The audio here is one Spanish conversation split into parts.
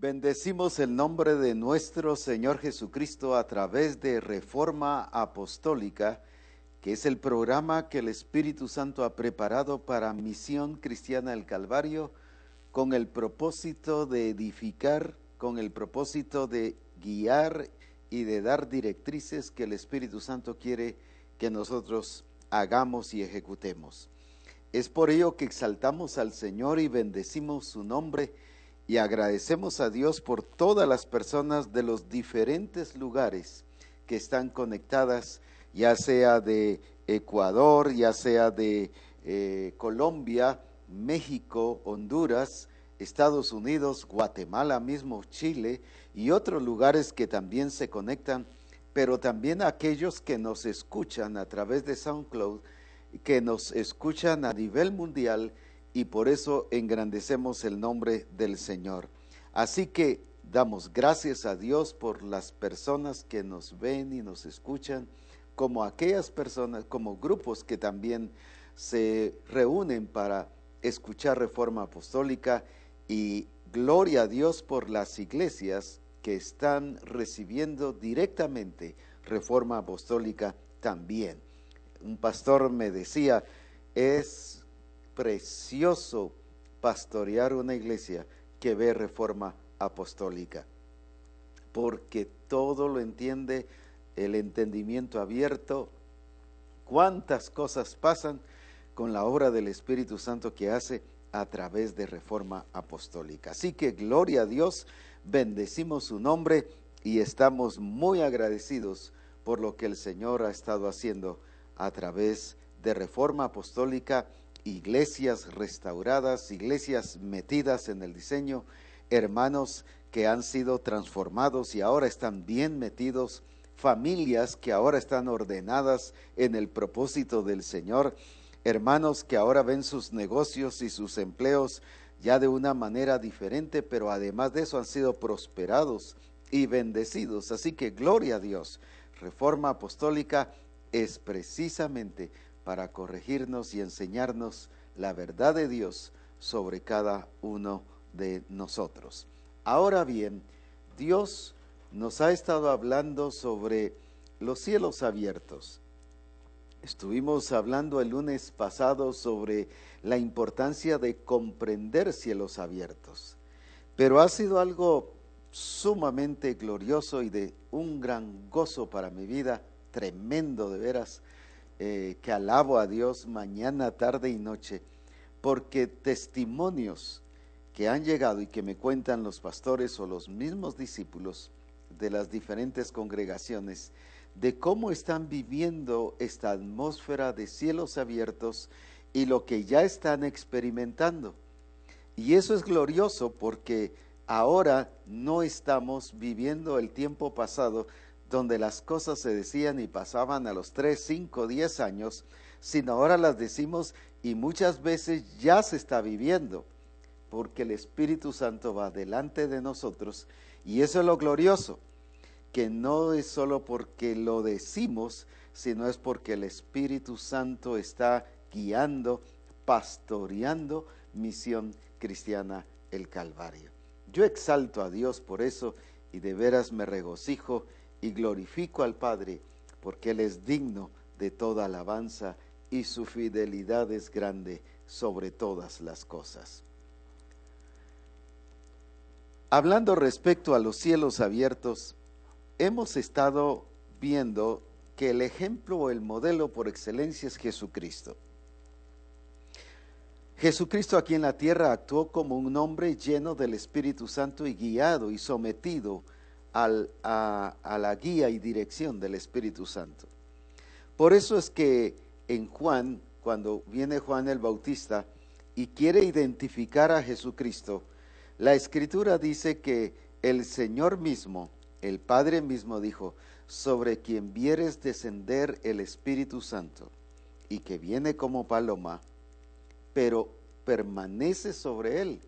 Bendecimos el nombre de nuestro Señor Jesucristo a través de Reforma Apostólica, que es el programa que el Espíritu Santo ha preparado para Misión Cristiana del Calvario, con el propósito de edificar, con el propósito de guiar y de dar directrices que el Espíritu Santo quiere que nosotros hagamos y ejecutemos. Es por ello que exaltamos al Señor y bendecimos su nombre y agradecemos a Dios por todas las personas de los diferentes lugares que están conectadas, ya sea de Ecuador, ya sea de Colombia, México, Honduras, Estados Unidos, Guatemala mismo, Chile y otros lugares que también se conectan, pero también aquellos que nos escuchan a través de SoundCloud, que nos escuchan a nivel mundial, y por eso engrandecemos el nombre del Señor. Así que damos gracias a Dios por las personas que nos ven y nos escuchan, como aquellas personas, como grupos que también se reúnen para escuchar Reforma Apostólica, y gloria a Dios por las iglesias que están recibiendo directamente Reforma Apostólica también. Un pastor me decía, es precioso pastorear una iglesia que ve Reforma Apostólica, porque todo lo entiende, el entendimiento abierto. Cuántas cosas pasan con la obra del Espíritu Santo que hace a través de Reforma Apostólica. Así que gloria a Dios, bendecimos su nombre y estamos muy agradecidos por lo que el Señor ha estado haciendo a través de Reforma Apostólica, iglesias restauradas, iglesias metidas en el diseño, hermanos que han sido transformados y ahora están bien metidos, familias que ahora están ordenadas en el propósito del Señor, hermanos que ahora ven sus negocios y sus empleos ya de una manera diferente, pero además de eso han sido prosperados y bendecidos. Así que gloria a Dios. Reforma Apostólica es precisamente para corregirnos y enseñarnos la verdad de Dios sobre cada uno de nosotros. Ahora bien, Dios nos ha estado hablando sobre los cielos abiertos. Estuvimos hablando el lunes pasado sobre la importancia de comprender cielos abiertos, pero ha sido algo sumamente glorioso y de un gran gozo para mi vida, tremendo de veras, que alabo a Dios mañana, tarde y noche, porque testimonios que han llegado y que me cuentan los pastores o los mismos discípulos de las diferentes congregaciones, de cómo están viviendo esta atmósfera de cielos abiertos y lo que ya están experimentando. Y eso es glorioso porque ahora no estamos viviendo el tiempo pasado, donde las cosas se decían y pasaban a los 3, 5, 10 años, sino ahora las decimos y muchas veces ya se está viviendo, porque el Espíritu Santo va delante de nosotros, y eso es lo glorioso, que no es solo porque lo decimos, sino es porque el Espíritu Santo está guiando, pastoreando Misión Cristiana el Calvario. Yo exalto a Dios por eso y de veras me regocijo y glorifico al Padre, porque Él es digno de toda alabanza y su fidelidad es grande sobre todas las cosas. Hablando respecto a los cielos abiertos, hemos estado viendo que el ejemplo o el modelo por excelencia es Jesucristo. Jesucristo aquí en la tierra actuó como un hombre lleno del Espíritu Santo y guiado y sometido a la guía y dirección del Espíritu Santo. Por eso es que en Juan, cuando viene Juan el Bautista y quiere identificar a Jesucristo, la Escritura dice que el Señor mismo, el Padre mismo dijo, sobre quien vieres descender el Espíritu Santo y que viene como paloma, pero permanece sobre él,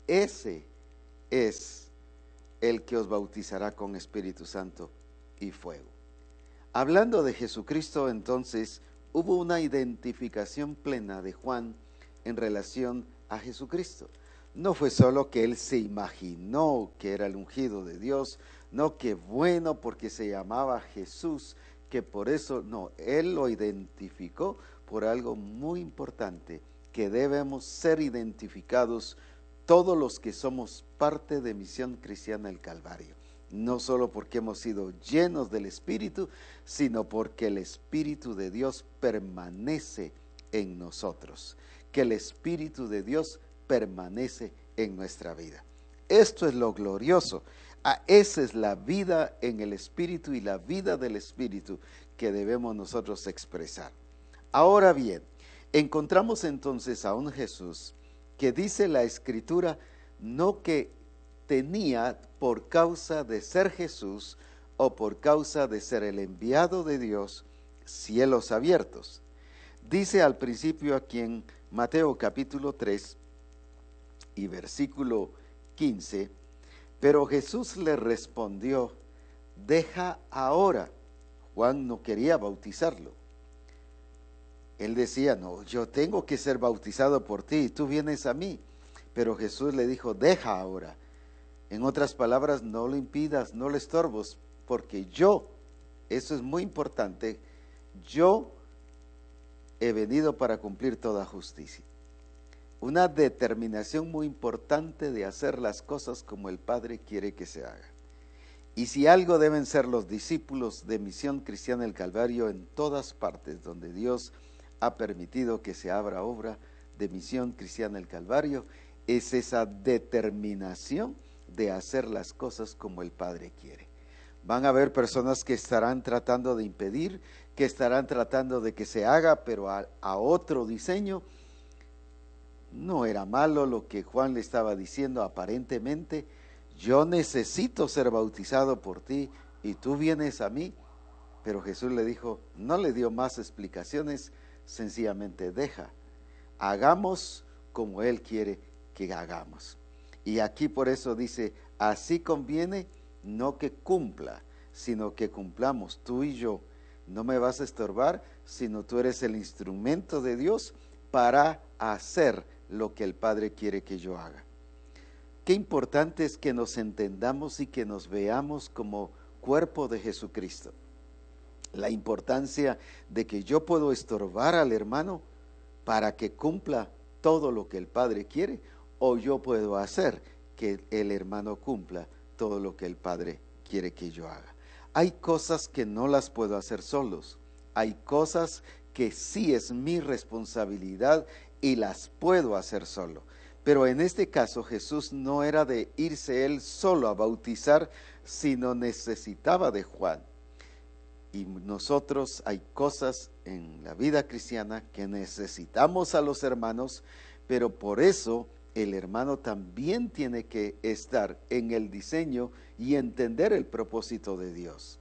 ese es el que os bautizará con Espíritu Santo y fuego. Hablando de Jesucristo, entonces, hubo una identificación plena de Juan en relación a Jesucristo. No fue solo que él se imaginó que era el ungido de Dios, no que bueno porque se llamaba Jesús, que por eso, no, él lo identificó por algo muy importante, que debemos ser identificados todos los que somos parte de Misión Cristiana del Calvario. No solo porque hemos sido llenos del Espíritu, sino porque el Espíritu de Dios permanece en nosotros, que el Espíritu de Dios permanece en nuestra vida. Esto es lo glorioso. Esa es la vida en el Espíritu y la vida del Espíritu que debemos nosotros expresar. Ahora bien, encontramos entonces a un Jesús que dice la Escritura no que tenía por causa de ser Jesús o por causa de ser el enviado de Dios cielos abiertos. Dice al principio aquí en Mateo capítulo 3 y versículo 15, pero Jesús le respondió, deja ahora. Juan no quería bautizarlo. Él decía, no, yo tengo que ser bautizado por ti y tú vienes a mí. Pero Jesús le dijo, deja ahora. En otras palabras, no lo impidas, no lo estorbes, porque yo, eso es muy importante, yo he venido para cumplir toda justicia. Una determinación muy importante de hacer las cosas como el Padre quiere que se haga. Y si algo deben ser los discípulos de Misión Cristiana del Calvario en todas partes donde Dios ha permitido que se abra obra de Misión Cristiana del Calvario, es esa determinación de hacer las cosas como el Padre quiere. Van a haber personas que estarán tratando de impedir, que estarán tratando de que se haga, pero a otro diseño. No era malo lo que Juan le estaba diciendo aparentemente. Yo necesito ser bautizado por ti y tú vienes a mí. Pero Jesús le dijo, no le dio más explicaciones, sencillamente deja. Hagamos como Él quiere que hagamos. Y aquí por eso dice, así conviene no que cumpla, sino que cumplamos tú y yo. No me vas a estorbar, sino tú eres el instrumento de Dios para hacer lo que el Padre quiere que yo haga. Qué importante es que nos entendamos y que nos veamos como cuerpo de Jesucristo. La importancia de que yo puedo estorbar al hermano para que cumpla todo lo que el Padre quiere, o yo puedo hacer que el hermano cumpla todo lo que el Padre quiere que yo haga. Hay cosas que no las puedo hacer solos, hay cosas que sí es mi responsabilidad y las puedo hacer solo. Pero en este caso Jesús no era de irse él solo a bautizar, sino necesitaba de Juan. Y nosotros hay cosas en la vida cristiana que necesitamos a los hermanos, pero por eso el hermano también tiene que estar en el diseño y entender el propósito de Dios.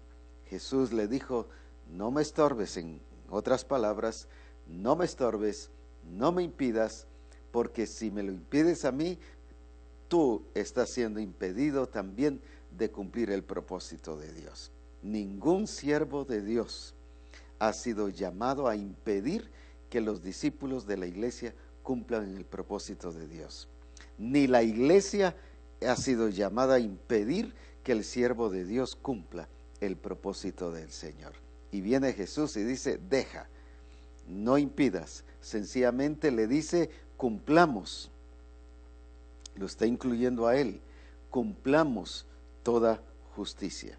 Jesús le dijo, no me estorbes, en otras palabras, no me estorbes, no me impidas, porque si me lo impides a mí, tú estás siendo impedido también de cumplir el propósito de Dios. Ningún siervo de Dios ha sido llamado a impedir que los discípulos de la iglesia cumplan el propósito de Dios. Ni la iglesia ha sido llamada a impedir que el siervo de Dios cumpla el propósito del Señor. Y viene Jesús y dice, deja, no impidas. Sencillamente le dice, cumplamos. Lo está incluyendo a él. Cumplamos toda justicia.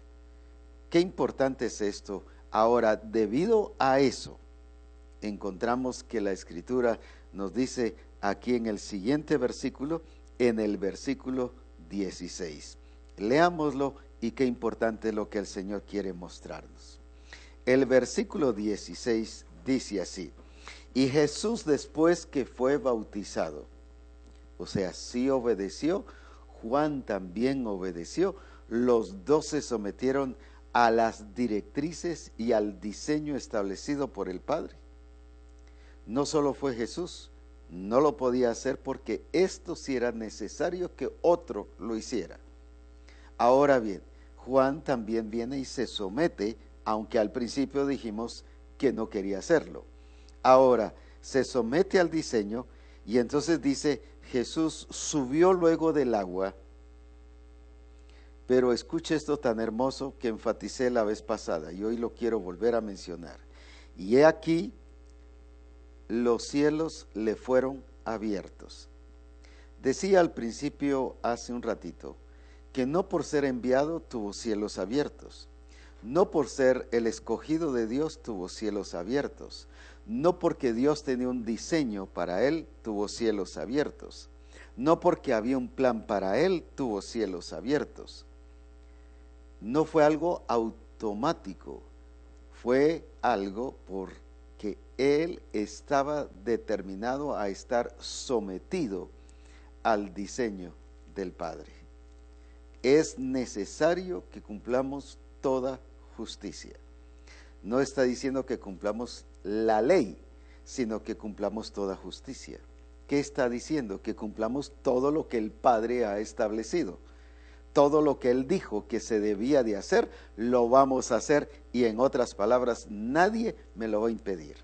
Qué importante es esto. Ahora, debido a eso, encontramos que la Escritura nos dice aquí en el siguiente versículo, en el versículo 16. Leámoslo y qué importante es lo que el Señor quiere mostrarnos. El versículo 16 dice así, y Jesús después que fue bautizado, o sea, sí obedeció, Juan también obedeció, los dos se sometieron a las directrices y al diseño establecido por el Padre. No solo fue Jesús, no lo podía hacer porque esto sí era necesario que otro lo hiciera. Ahora bien, Juan también viene y se somete, aunque al principio dijimos que no quería hacerlo. Ahora, se somete al diseño Y entonces dice, Jesús subió luego del agua, pero escuche esto tan hermoso que enfaticé la vez pasada y hoy lo quiero volver a mencionar. Y he aquí, los cielos le fueron abiertos. Decía al principio, hace un ratito, que no por ser enviado tuvo cielos abiertos, no por ser el escogido de Dios tuvo cielos abiertos, no porque Dios tenía un diseño para él tuvo cielos abiertos, no porque había un plan para él tuvo cielos abiertos. No fue algo automático, fue algo porque él estaba determinado a estar sometido al diseño del Padre. Es necesario que cumplamos toda justicia. No está diciendo que cumplamos la ley, sino que cumplamos toda justicia. ¿Qué está diciendo? Que cumplamos todo lo que el Padre ha establecido. Todo lo que Él dijo que se debía de hacer, lo vamos a hacer, y en otras palabras, nadie me lo va a impedir.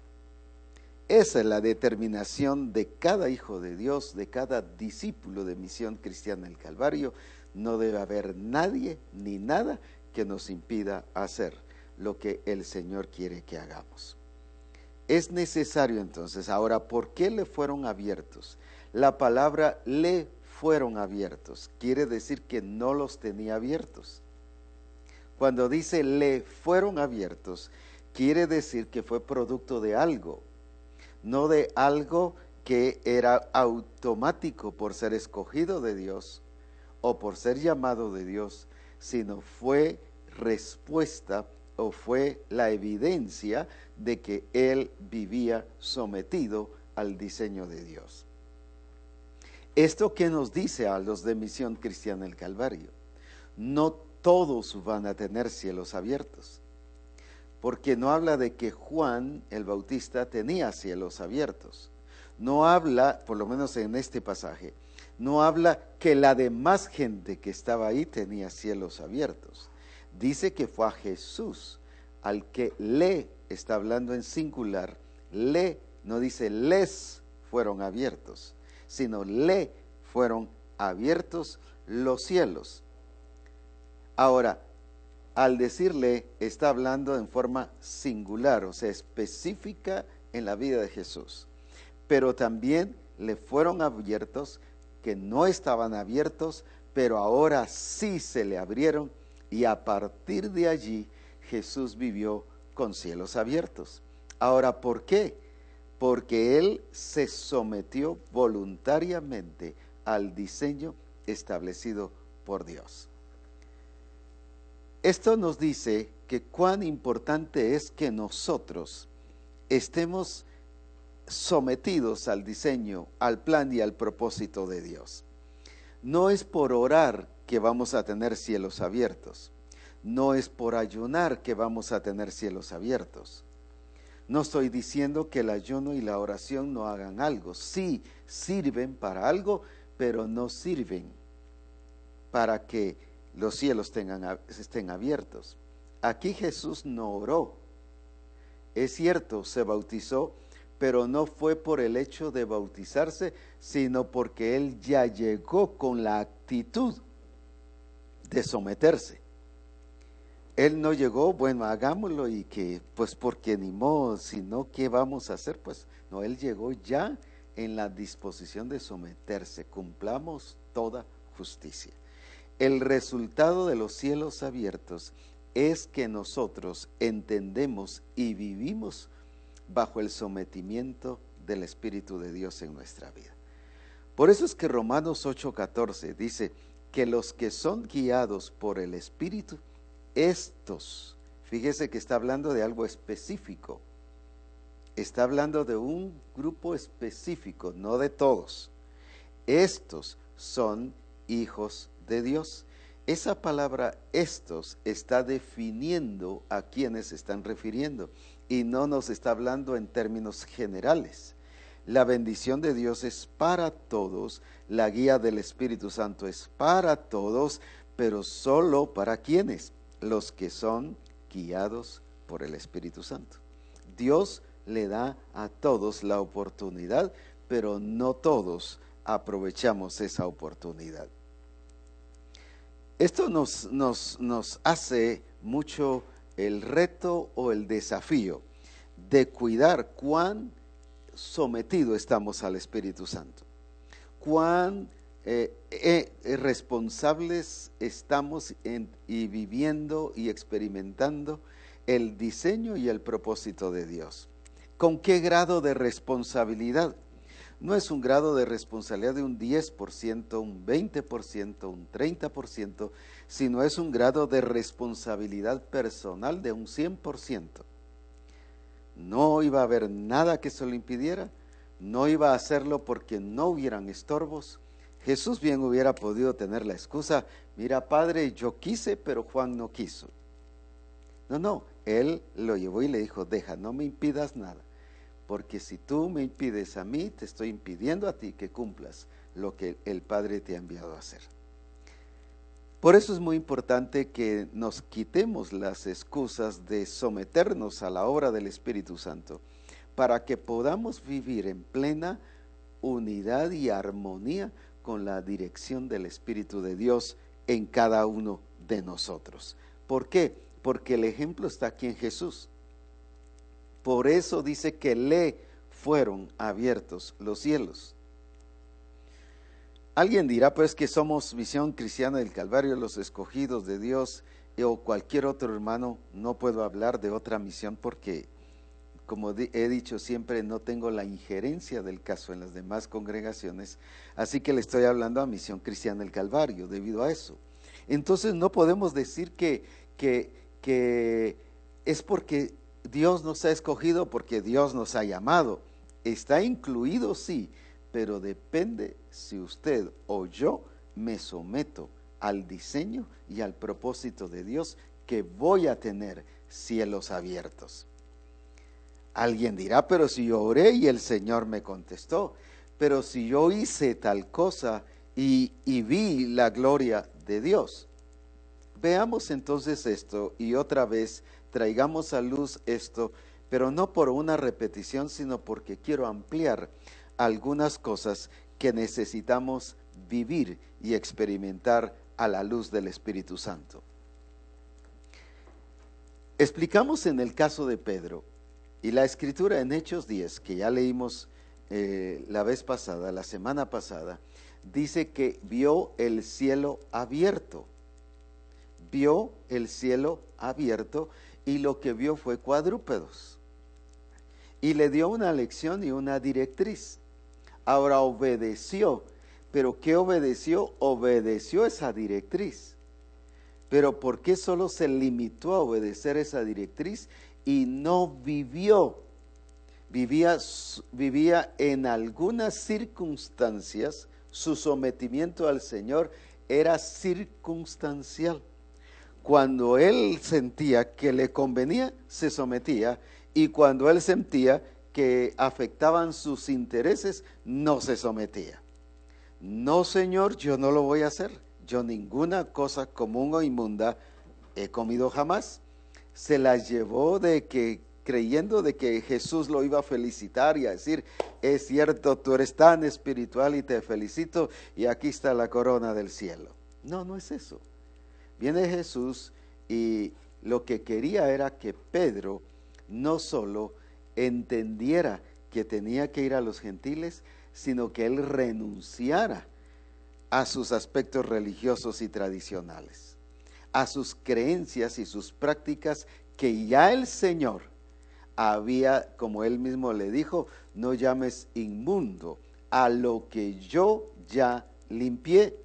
Esa es la determinación de cada hijo de Dios, de cada discípulo de Misión Cristiana del Calvario. No debe haber nadie ni nada que nos impida hacer lo que el Señor quiere que hagamos. Es necesario entonces, ahora, ¿por qué le fueron abiertos? La palabra le fueron abiertos quiere decir que no los tenía abiertos. Cuando dice le fueron abiertos, quiere decir que fue producto de algo, no de algo que era automático por ser escogido de Dios o por ser llamado de Dios, sino fue respuesta o fue la evidencia de que él vivía sometido al diseño de Dios. Esto que nos dice a los de Misión Cristiana del Calvario, no todos van a tener cielos abiertos, porque no habla de que Juan el Bautista tenía cielos abiertos, no habla, por lo menos en este pasaje, no habla que la demás gente que estaba ahí tenía cielos abiertos. Dice que fue a Jesús al que le, está hablando en singular, le, no dice les fueron abiertos, sino le fueron abiertos los cielos. Ahora, al decirle, está hablando en forma singular, o sea, específica en la vida de Jesús. Pero también le fueron abiertos que no estaban abiertos, pero ahora sí se le abrieron, y a partir de allí Jesús vivió con cielos abiertos. Ahora, ¿por qué? Porque Él se sometió voluntariamente al diseño establecido por Dios. Esto nos dice que cuán importante es que nosotros estemos sometidos al diseño, al plan y al propósito de Dios. No es por orar que vamos a tener cielos abiertos. No es por ayunar que vamos a tener cielos abiertos. No estoy diciendo que el ayuno y la oración no hagan algo. Sí, sirven para algo, pero no sirven para que los cielos estén abiertos. Aquí Jesús no oró. Es cierto, se bautizó, pero no fue por el hecho de bautizarse, sino porque Él ya llegó con la actitud de someterse. Él no llegó, bueno, hagámoslo y que, pues porque ni modo, sino ¿qué vamos a hacer? Pues no, Él llegó ya en la disposición de someterse, cumplamos toda justicia. El resultado de los cielos abiertos es que nosotros entendemos y vivimos bajo el sometimiento del Espíritu de Dios en nuestra vida. Por eso es que Romanos 8:14 dice que los que son guiados por el Espíritu, estos, fíjese que está hablando de algo específico, está hablando de un grupo específico, no de todos. Estos son hijos de Dios. Esa palabra estos está definiendo a quienes se están refiriendo y no nos está hablando en términos generales. La bendición de Dios es para todos, la guía del Espíritu Santo es para todos, pero solo para quienes, los que son guiados por el Espíritu Santo. Dios le da a todos la oportunidad pero no todos aprovechamos esa oportunidad. Esto nos hace mucho el reto o el desafío de cuidar cuán sometido estamos al Espíritu Santo, cuán responsables estamos y viviendo y experimentando el diseño y el propósito de Dios. ¿Con qué grado de responsabilidad? No es un grado de responsabilidad de un 10%, un 20%, un 30%, sino es un grado de responsabilidad personal de un 100%. No iba a haber nada que se lo impidiera, no iba a hacerlo porque no hubieran estorbos. Jesús bien hubiera podido tener la excusa, mira Padre, yo quise, pero Juan no quiso. No, él lo llevó y le dijo, deja, no me impidas nada. Porque si tú me impides a mí, te estoy impidiendo a ti que cumplas lo que el Padre te ha enviado a hacer. Por eso es muy importante que nos quitemos las excusas de someternos a la obra del Espíritu Santo, para que podamos vivir en plena unidad y armonía con la dirección del Espíritu de Dios en cada uno de nosotros. ¿Por qué? Porque el ejemplo está aquí en Jesús. Por eso dice que le fueron abiertos los cielos. Alguien dirá, pues, que somos Misión Cristiana del Calvario, los escogidos de Dios, o cualquier otro hermano. No puedo hablar de otra misión porque, como he dicho siempre, no tengo la injerencia del caso en las demás congregaciones, así que le estoy hablando a Misión Cristiana del Calvario debido a eso. Entonces no podemos decir que es porque Dios nos ha escogido, porque Dios nos ha llamado. Está incluido, sí, pero depende si usted o yo me someto al diseño y al propósito de Dios, que voy a tener cielos abiertos. Alguien dirá, pero si yo oré y el Señor me contestó, pero si yo hice tal cosa y vi la gloria de Dios. Veamos entonces esto y otra vez traigamos a luz esto, pero no por una repetición, sino porque quiero ampliar algunas cosas que necesitamos vivir y experimentar a la luz del Espíritu Santo. Explicamos en el caso de Pedro, y la escritura en Hechos 10, que ya leímos la vez pasada, la semana pasada, dice que vio el cielo abierto. Vio el cielo abierto y lo que vio fue cuadrúpedos. Y le dio una lección y una directriz. Ahora obedeció. ¿Pero qué obedeció? Obedeció esa directriz. Pero ¿por qué solo se limitó a obedecer esa directriz y no vivió? Vivía en algunas circunstancias, su sometimiento al Señor era circunstancial. Cuando él sentía que le convenía, se sometía, y cuando él sentía que afectaban sus intereses, no se sometía. No, Señor, yo no lo voy a hacer. Yo ninguna cosa común o inmunda he comido jamás. Se las llevó creyendo de que Jesús lo iba a felicitar y a decir, es cierto, tú eres tan espiritual y te felicito, y aquí está la corona del cielo. No, no es eso. Viene Jesús y lo que quería era que Pedro no solo entendiera que tenía que ir a los gentiles, sino que él renunciara a sus aspectos religiosos y tradicionales, a sus creencias y sus prácticas que ya el Señor había, como él mismo le dijo, no llames inmundo a lo que yo ya limpié.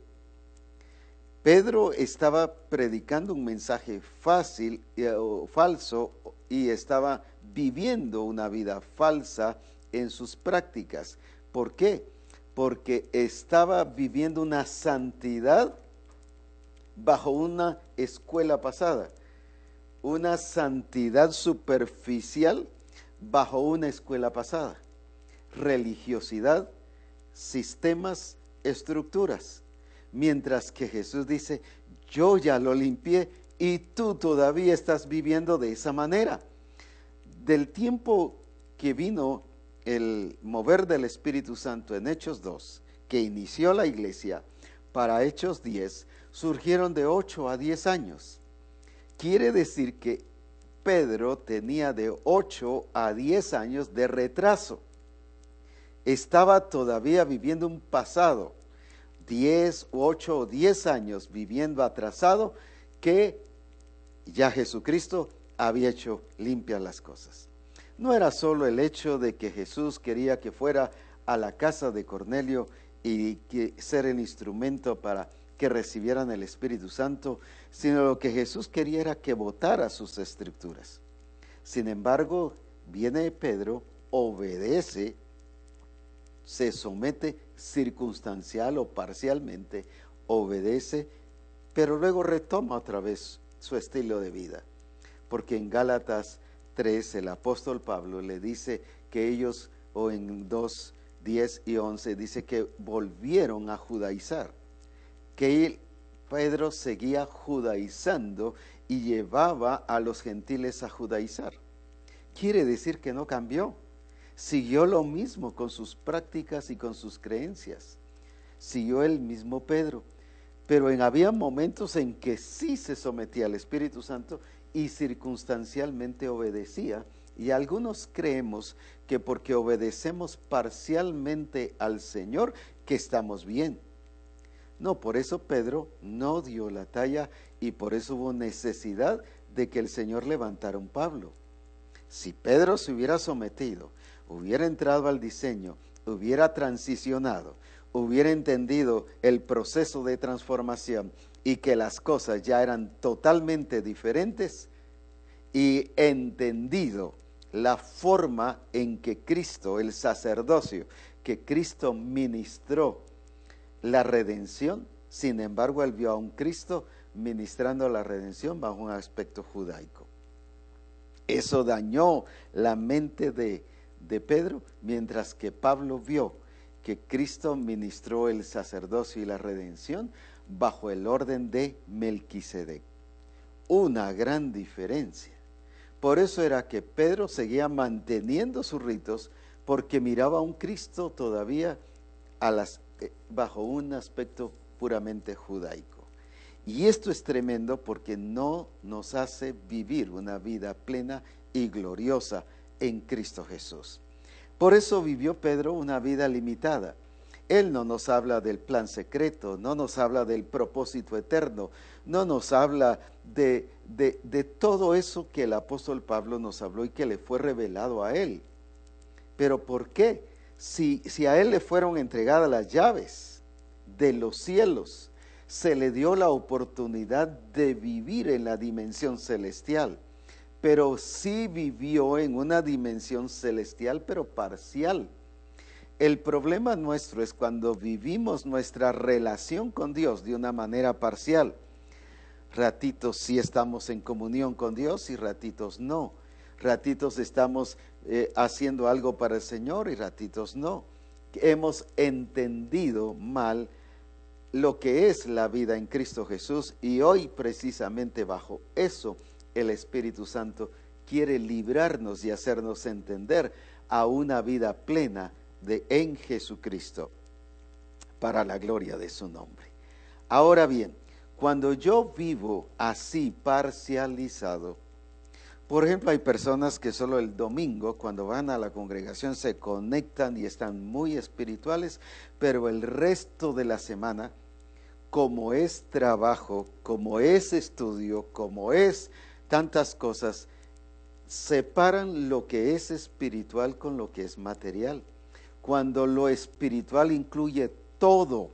Pedro estaba predicando un mensaje falso y estaba viviendo una vida falsa en sus prácticas. ¿Por qué? Porque estaba viviendo una santidad bajo una escuela pasada, una santidad superficial bajo una escuela pasada, religiosidad, sistemas, estructuras. Mientras que Jesús dice, yo ya lo limpié y tú todavía estás viviendo de esa manera. Del tiempo que vino el mover del Espíritu Santo en Hechos 2, que inició la iglesia, para Hechos 10, surgieron de 8 a 10 años. Quiere decir que Pedro tenía de 8 a 10 años de retraso. Estaba todavía viviendo un pasado, 10, 8 o 10 años viviendo atrasado, que ya Jesucristo había hecho limpias las cosas. No era solo el hecho de que Jesús quería que fuera a la casa de Cornelio y que ser el instrumento para que recibieran el Espíritu Santo, sino lo que Jesús quería era que votara sus escrituras. Sin embargo, viene Pedro, obedece, se somete circunstancial o parcialmente, obedece, pero luego retoma otra vez su estilo de vida. Porque en Gálatas 3 el apóstol Pablo le dice que ellos, o en 2, 10 y 11, dice que volvieron a judaizar, que Pedro seguía judaizando y llevaba a los gentiles a judaizar. Quiere decir que no cambió, siguió lo mismo con sus prácticas y con sus creencias, siguió el mismo Pedro, pero había momentos en que sí se sometía al Espíritu Santo y circunstancialmente obedecía, y algunos creemos que porque obedecemos parcialmente al Señor, que estamos bien. No, por eso Pedro no dio la talla y por eso hubo necesidad de que el Señor levantara un Pablo. Si Pedro se hubiera sometido, hubiera entrado al diseño, hubiera transicionado, hubiera entendido el proceso de transformación y que las cosas ya eran totalmente diferentes y entendido la forma en que Cristo, el sacerdocio, que Cristo ministró la redención, sin embargo él vio a un Cristo ministrando la redención bajo un aspecto judaico. Eso dañó la mente de Pedro, mientras que Pablo vio que Cristo ministró el sacerdocio y la redención bajo el orden de Melquisedec. Una gran diferencia. Por eso era que Pedro seguía manteniendo sus ritos, porque miraba a un Cristo todavía bajo un aspecto puramente judaico. Y esto es tremendo porque no nos hace vivir una vida plena y gloriosa en Cristo Jesús. Por eso vivió Pedro una vida limitada. Él no nos habla del plan secreto, no nos habla del propósito eterno, no nos habla de todo eso que el apóstol Pablo nos habló y que le fue revelado a él. ¿Pero por qué? Si a él le fueron entregadas las llaves de los cielos, se le dio la oportunidad de vivir en la dimensión celestial, pero sí vivió en una dimensión celestial, pero parcial. El problema nuestro es cuando vivimos nuestra relación con Dios de una manera parcial. Ratitos sí estamos en comunión con Dios y ratitos no. Ratitos estamos haciendo algo para el Señor y ratitos no. Hemos entendido mal lo que es la vida en Cristo Jesús, y hoy precisamente bajo eso el Espíritu Santo quiere librarnos y hacernos entender a una vida plena en Jesucristo, para la gloria de su nombre. Ahora bien, cuando yo vivo así parcializado, por ejemplo, hay personas que solo el domingo, cuando van a la congregación, se conectan y están muy espirituales, pero el resto de la semana, como es trabajo, como es estudio, como es tantas cosas, separan lo que es espiritual con lo que es material. Cuando lo espiritual incluye todo,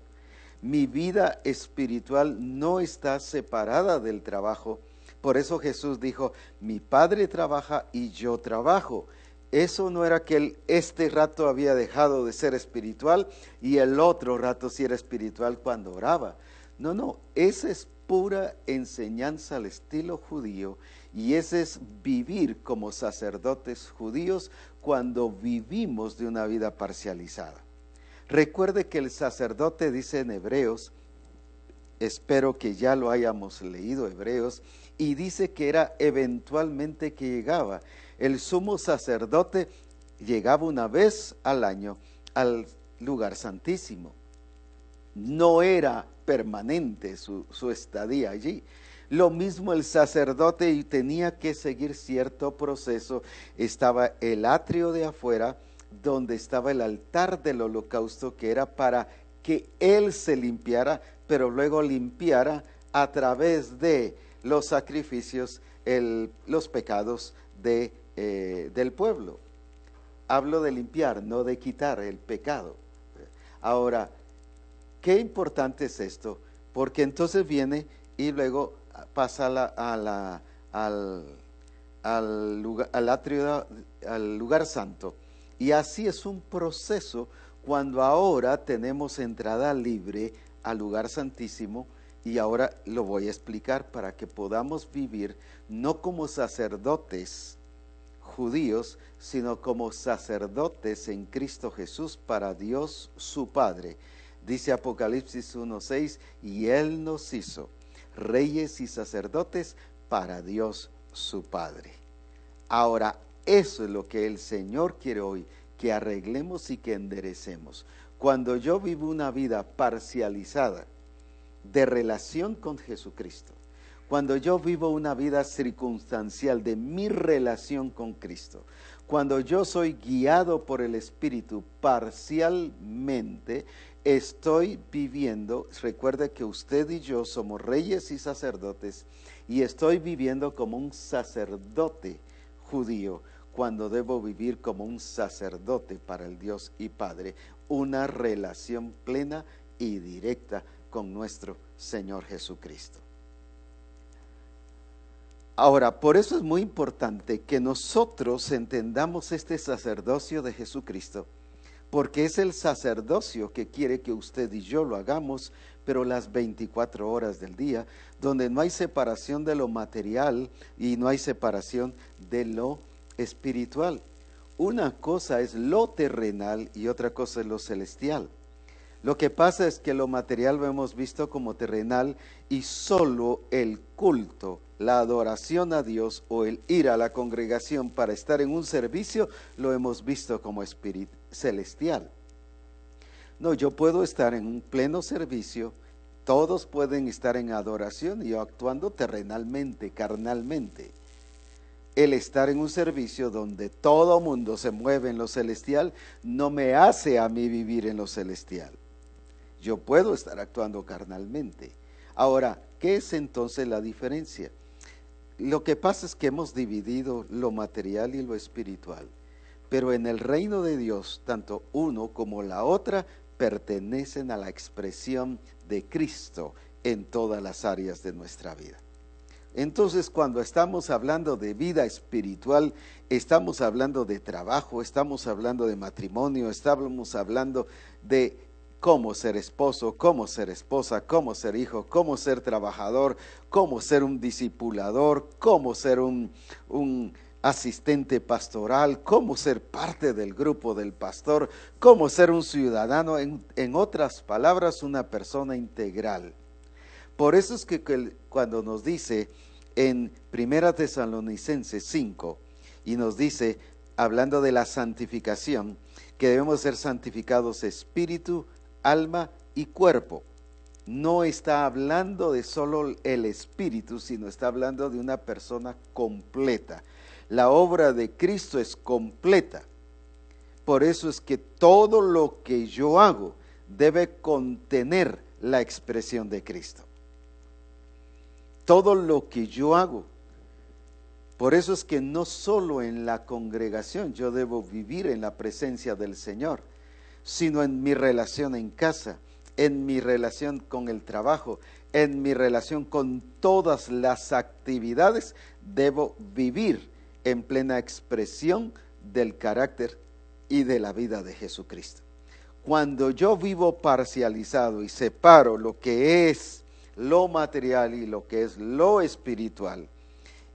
mi vida espiritual no está separada del trabajo. Por eso Jesús dijo, mi Padre trabaja y yo trabajo. Eso no era que él este rato había dejado de ser espiritual y el otro rato sí era espiritual cuando oraba. No, esa es pura enseñanza al estilo judío, y ese es vivir como sacerdotes judíos cuando vivimos de una vida parcializada. Recuerde que el sacerdote dice en Hebreos, espero que ya lo hayamos leído Hebreos, y dice que era eventualmente que llegaba. El sumo sacerdote llegaba una vez al año al lugar santísimo. No era permanente su estadía allí. Lo mismo el sacerdote, y tenía que seguir cierto proceso. Estaba el atrio de afuera, donde estaba el altar del holocausto, que era para que él se limpiara, pero luego limpiara a través de los sacrificios los pecados del pueblo. Hablo de limpiar, no de quitar el pecado. Ahora, qué importante es esto, porque entonces viene y luego pasa al atrio, al lugar santo. Y así es un proceso cuando ahora tenemos entrada libre al lugar santísimo. Y ahora lo voy a explicar para que podamos vivir no como sacerdotes judíos, sino como sacerdotes en Cristo Jesús para Dios su Padre. Dice Apocalipsis 1:6, y Él nos hizo reyes y sacerdotes para Dios su Padre. Ahora, eso es lo que el Señor quiere hoy, que arreglemos y que enderecemos. Cuando yo vivo una vida parcializada de relación con Jesucristo, cuando yo vivo una vida circunstancial de mi relación con Cristo, cuando yo soy guiado por el Espíritu parcialmente, estoy viviendo, recuerde que usted y yo somos reyes y sacerdotes, y estoy viviendo como un sacerdote judío, cuando debo vivir como un sacerdote para el Dios y Padre, una relación plena y directa con nuestro Señor Jesucristo. Ahora, por eso es muy importante que nosotros entendamos este sacerdocio de Jesucristo, porque es el sacerdocio que quiere que usted y yo lo hagamos, pero las 24 horas del día, donde no hay separación de lo material y no hay separación de lo espiritual. Una cosa es lo terrenal y otra cosa es lo celestial. Lo que pasa es que lo material lo hemos visto como terrenal, y solo el culto, la adoración a Dios o el ir a la congregación para estar en un servicio lo hemos visto como celestial. No, yo puedo estar en un pleno servicio, todos pueden estar en adoración y yo actuando terrenalmente, carnalmente. El estar en un servicio donde todo mundo se mueve en lo celestial no me hace a mí vivir en lo celestial. Yo puedo estar actuando carnalmente. Ahora, ¿qué es entonces la diferencia? Lo que pasa es que hemos dividido lo material y lo espiritual, pero en el reino de Dios, tanto uno como la otra pertenecen a la expresión de Cristo en todas las áreas de nuestra vida. Entonces, cuando estamos hablando de vida espiritual, estamos hablando de trabajo, estamos hablando de matrimonio, estamos hablando de cómo ser esposo, cómo ser esposa, cómo ser hijo, cómo ser trabajador, cómo ser un discipulador, cómo ser un asistente pastoral, cómo ser parte del grupo del pastor, cómo ser un ciudadano, en otras palabras, una persona integral. Por eso es que cuando nos dice en 1 Tesalonicenses 5, y nos dice, hablando de la santificación, que debemos ser santificados espíritu, alma y cuerpo. No está hablando de solo el espíritu, sino está hablando de una persona completa. La obra de Cristo es completa. Por eso es que todo lo que yo hago debe contener la expresión de Cristo. Todo lo que yo hago. Por eso es que no solo en la congregación yo debo vivir en la presencia del Señor, sino en mi relación en casa, en mi relación con el trabajo, en mi relación con todas las actividades, debo vivir en plena expresión del carácter y de la vida de Jesucristo. Cuando yo vivo parcializado y separo lo que es lo material y lo que es lo espiritual,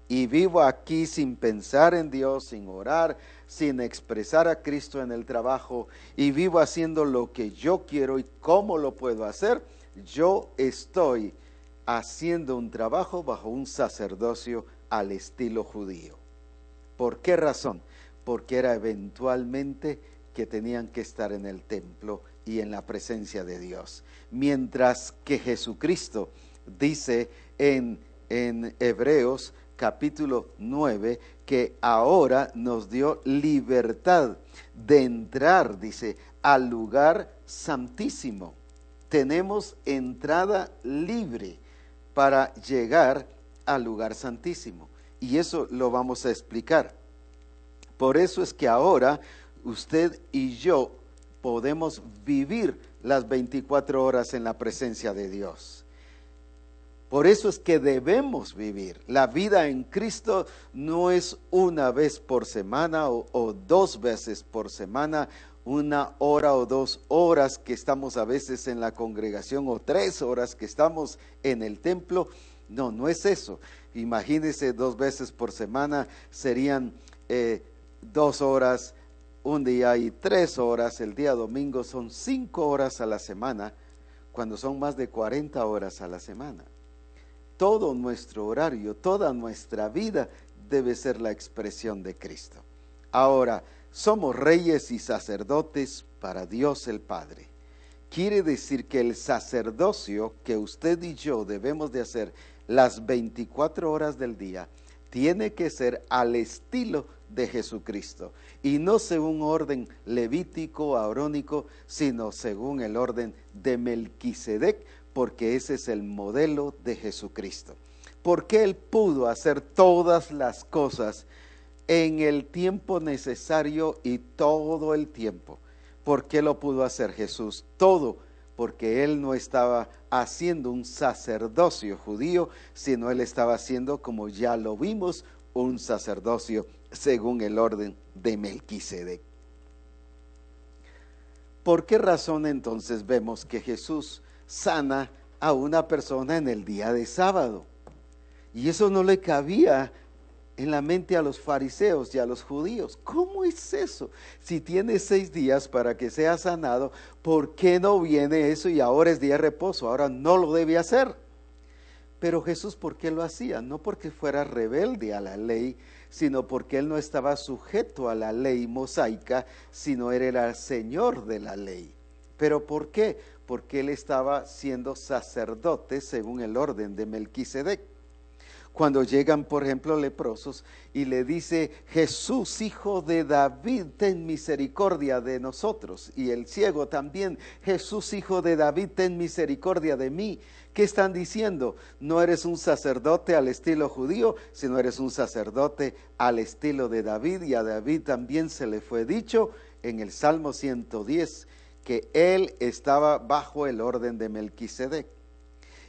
y vivo aquí sin pensar en Dios, sin orar, sin expresar a Cristo en el trabajo, y vivo haciendo lo que yo quiero y cómo lo puedo hacer, yo estoy haciendo un trabajo bajo un sacerdocio al estilo judío. ¿Por qué razón? porque era eventualmente que tenían que estar en el templo y en la presencia de Dios. Mientras que Jesucristo dice en Hebreos capítulo 9 que ahora nos dio libertad de entrar, dice, al lugar santísimo. Tenemos entrada libre para llegar al lugar santísimo. Y eso lo vamos a explicar. Por eso es que ahora usted y yo podemos vivir las 24 horas en la presencia de Dios. Por eso es que debemos vivir. La vida en Cristo no es una vez por semana o 2 veces por semana, 1 hora o 2 horas que estamos a veces en la congregación o 3 horas que estamos en el templo. No, no es eso. Imagínese 2 veces por semana serían 2 horas un día y 3 horas el día domingo. Son 5 horas a la semana, cuando son más de 40 horas a la semana. Todo nuestro horario, toda nuestra vida debe ser la expresión de Cristo. Ahora, somos reyes y sacerdotes para Dios el Padre. Quiere decir que el sacerdocio que usted y yo debemos de hacer las 24 horas del día tiene que ser al estilo de Jesucristo y no según orden levítico, arónico, sino según el orden de Melquisedec, porque ese es el modelo de Jesucristo. Porque Él pudo hacer todas las cosas en el tiempo necesario y todo el tiempo. ¿Por qué lo pudo hacer Jesús? Todo, porque Él no estaba haciendo un sacerdocio judío, sino Él estaba haciendo, como ya lo vimos, un sacerdocio según el orden de Melquisedec. ¿Por qué razón entonces vemos que Jesús sana a una persona en el día de sábado? Y eso no le cabía en la mente a los fariseos y a los judíos. ¿Cómo es eso? Si tiene 6 días para que sea sanado, ¿por qué no viene eso y ahora es día de reposo? Ahora no lo debe hacer. Pero Jesús, ¿por qué lo hacía? No porque fuera rebelde a la ley, sino porque Él no estaba sujeto a la ley mosaica, sino Él era el Señor de la ley. ¿Pero por qué? Porque Él estaba siendo sacerdote según el orden de Melquisedec. Cuando llegan, por ejemplo, leprosos y le dice, Jesús, hijo de David, ten misericordia de nosotros. Y el ciego también, Jesús, hijo de David, ten misericordia de mí. ¿Qué están diciendo? No eres un sacerdote al estilo judío, sino eres un sacerdote al estilo de David. Y a David también se le fue dicho en el Salmo 110 que él estaba bajo el orden de Melquisedec.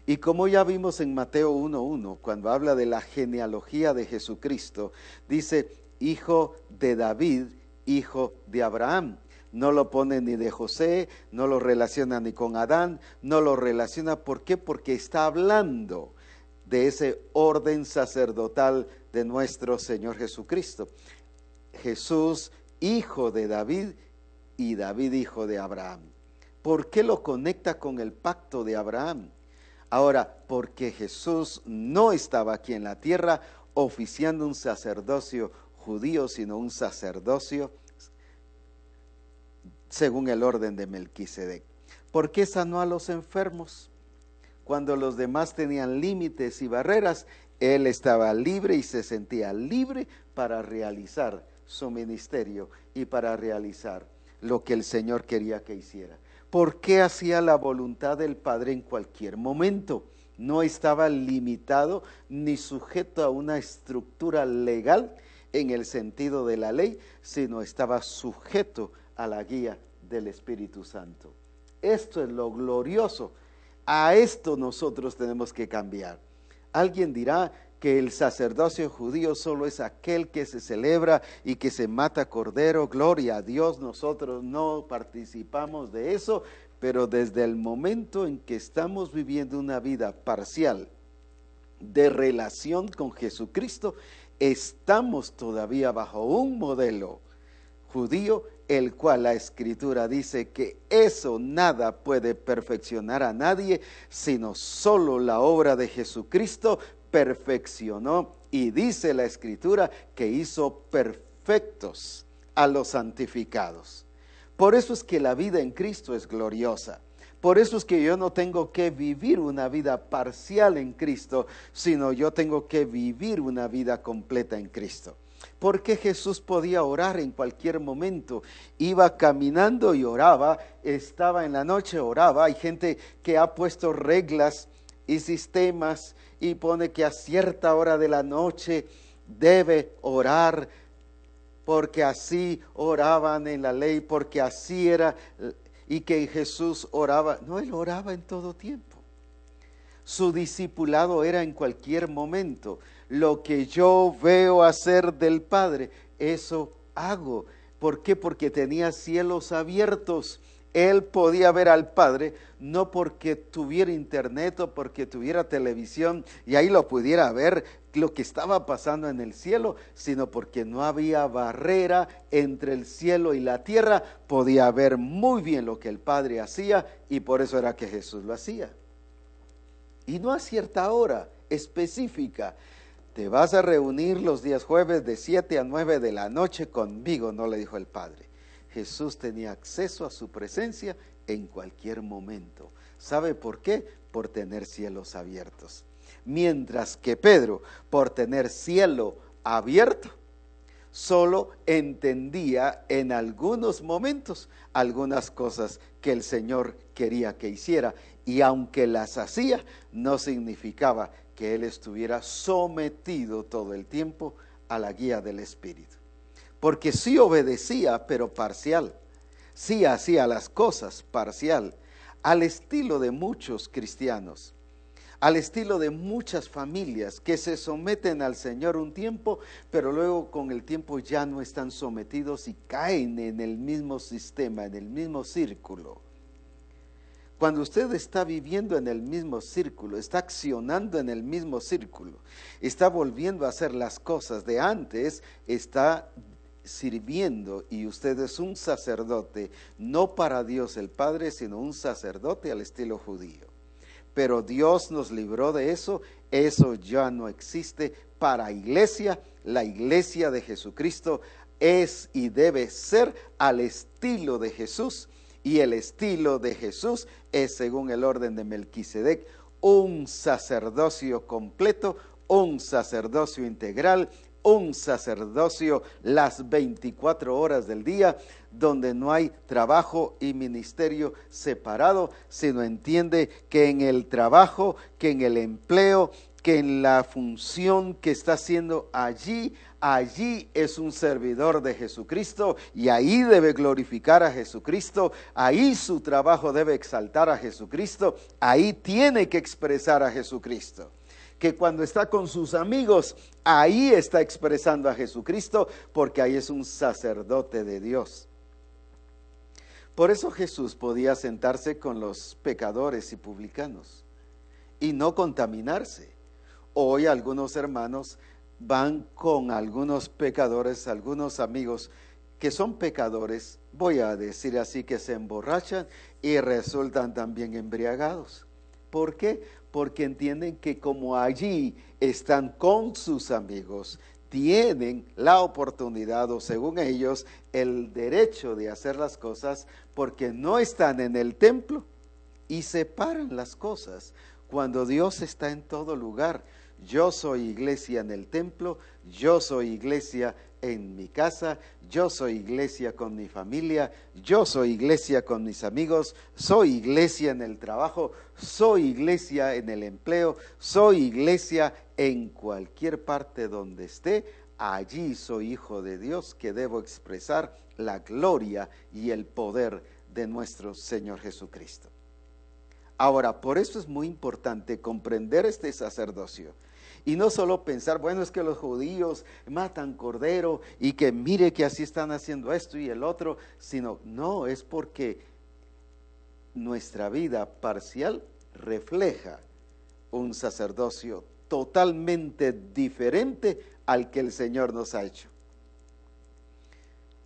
Y como ya vimos en Mateo 1:1, cuando habla de la genealogía de Jesucristo, dice, hijo de David, hijo de Abraham. No lo pone ni de José, no lo relaciona ni con Adán, no lo relaciona. ¿Por qué? Porque está hablando de ese orden sacerdotal de nuestro Señor Jesucristo. Jesús, hijo de David, y David, hijo de Abraham. ¿Por qué lo conecta con el pacto de Abraham? Ahora, porque Jesús no estaba aquí en la tierra oficiando un sacerdocio judío, sino un sacerdocio según el orden de Melquisedec. ¿Por qué sanó a los enfermos? Cuando los demás tenían límites y barreras, Él estaba libre y se sentía libre para realizar su ministerio y para realizar lo que el Señor quería que hiciera. ¿Por qué hacía la voluntad del Padre en cualquier momento? No estaba limitado ni sujeto a una estructura legal en el sentido de la ley, sino estaba sujeto a la guía del Espíritu Santo. Esto es lo glorioso. A esto nosotros tenemos que cambiar. Alguien dirá que el sacerdocio judío solo es aquel que se celebra y que se mata cordero. Gloria a Dios, nosotros no participamos de eso, pero desde el momento en que estamos viviendo una vida parcial de relación con Jesucristo, estamos todavía bajo un modelo judío, el cual la Escritura dice que eso nada puede perfeccionar a nadie, sino solo la obra de Jesucristo perfeccionó, y dice la Escritura que hizo perfecto perfectos a los santificados. Por eso es que la vida en Cristo es gloriosa. Por eso es que yo no tengo que vivir una vida parcial en Cristo, sino yo tengo que vivir una vida completa en Cristo. Porque Jesús podía orar en cualquier momento. Iba caminando y oraba, estaba en la noche, oraba. Hay gente que ha puesto reglas y sistemas y pone que a cierta hora de la noche debe orar, porque así oraban en la ley, porque así era, y que Jesús oraba. No, Él oraba en todo tiempo. Su discipulado era en cualquier momento. Lo que yo veo hacer del Padre, eso hago. ¿Por qué? Porque tenía cielos abiertos. Él podía ver al Padre, no porque tuviera internet o porque tuviera televisión y ahí lo pudiera ver lo que estaba pasando en el cielo, sino porque no había barrera entre el cielo y la tierra. Podía ver muy bien lo que el Padre hacía y por eso era que Jesús lo hacía. Y no a cierta hora específica. Te vas a reunir los días jueves de 7 a 9 de la noche conmigo, no le dijo el Padre. Jesús tenía acceso a su presencia en cualquier momento. ¿Sabe por qué? Por tener cielos abiertos. Mientras que Pedro, por tener cielo abierto, solo entendía en algunos momentos algunas cosas que el Señor quería que hiciera. Y aunque las hacía, no significaba que él estuviera sometido todo el tiempo a la guía del Espíritu. Porque sí obedecía, pero parcial. Sí hacía las cosas parcial, al estilo de muchos cristianos, al estilo de muchas familias que se someten al Señor un tiempo, pero luego con el tiempo ya no están sometidos y caen en el mismo sistema, en el mismo círculo. Cuando usted está viviendo en el mismo círculo, está accionando en el mismo círculo, está volviendo a hacer las cosas de antes, está sirviendo, y usted es un sacerdote, no para Dios el Padre, sino un sacerdote al estilo judío. Pero Dios nos libró de eso, eso ya no existe para iglesia. La iglesia de Jesucristo es y debe ser al estilo de Jesús, y el estilo de Jesús es, según el orden de Melquisedec, un sacerdocio completo, un sacerdocio integral, un sacerdocio las 24 horas del día, donde no hay trabajo y ministerio separado, sino entiende que en el trabajo, que en el empleo, que en la función que está haciendo allí es un servidor de Jesucristo y ahí debe glorificar a Jesucristo, ahí su trabajo debe exaltar a Jesucristo, ahí tiene que expresar a Jesucristo. Que cuando está con sus amigos, ahí está expresando a Jesucristo, porque ahí es un sacerdote de Dios. Por eso Jesús podía sentarse con los pecadores y publicanos y no contaminarse. Hoy algunos hermanos van con algunos pecadores, algunos amigos que son pecadores, voy a decir así, que se emborrachan y resultan también embriagados. ¿Por qué? Porque entienden que como allí están con sus amigos, tienen la oportunidad, o según ellos, el derecho de hacer las cosas, porque no están en el templo y separan las cosas cuando Dios está en todo lugar. Yo soy iglesia en el templo, yo soy iglesia en mi casa, yo soy iglesia con mi familia, yo soy iglesia con mis amigos, soy iglesia en el trabajo, soy iglesia en el empleo, soy iglesia en cualquier parte donde esté. Allí soy hijo de Dios, que debo expresar la gloria y el poder de nuestro Señor Jesucristo. Ahora, por eso es muy importante comprender este sacerdocio. Y no solo pensar, bueno, es que los judíos matan cordero y que mire que así están haciendo esto y el otro, sino, no, es porque nuestra vida parcial refleja un sacerdocio totalmente diferente al que el Señor nos ha hecho.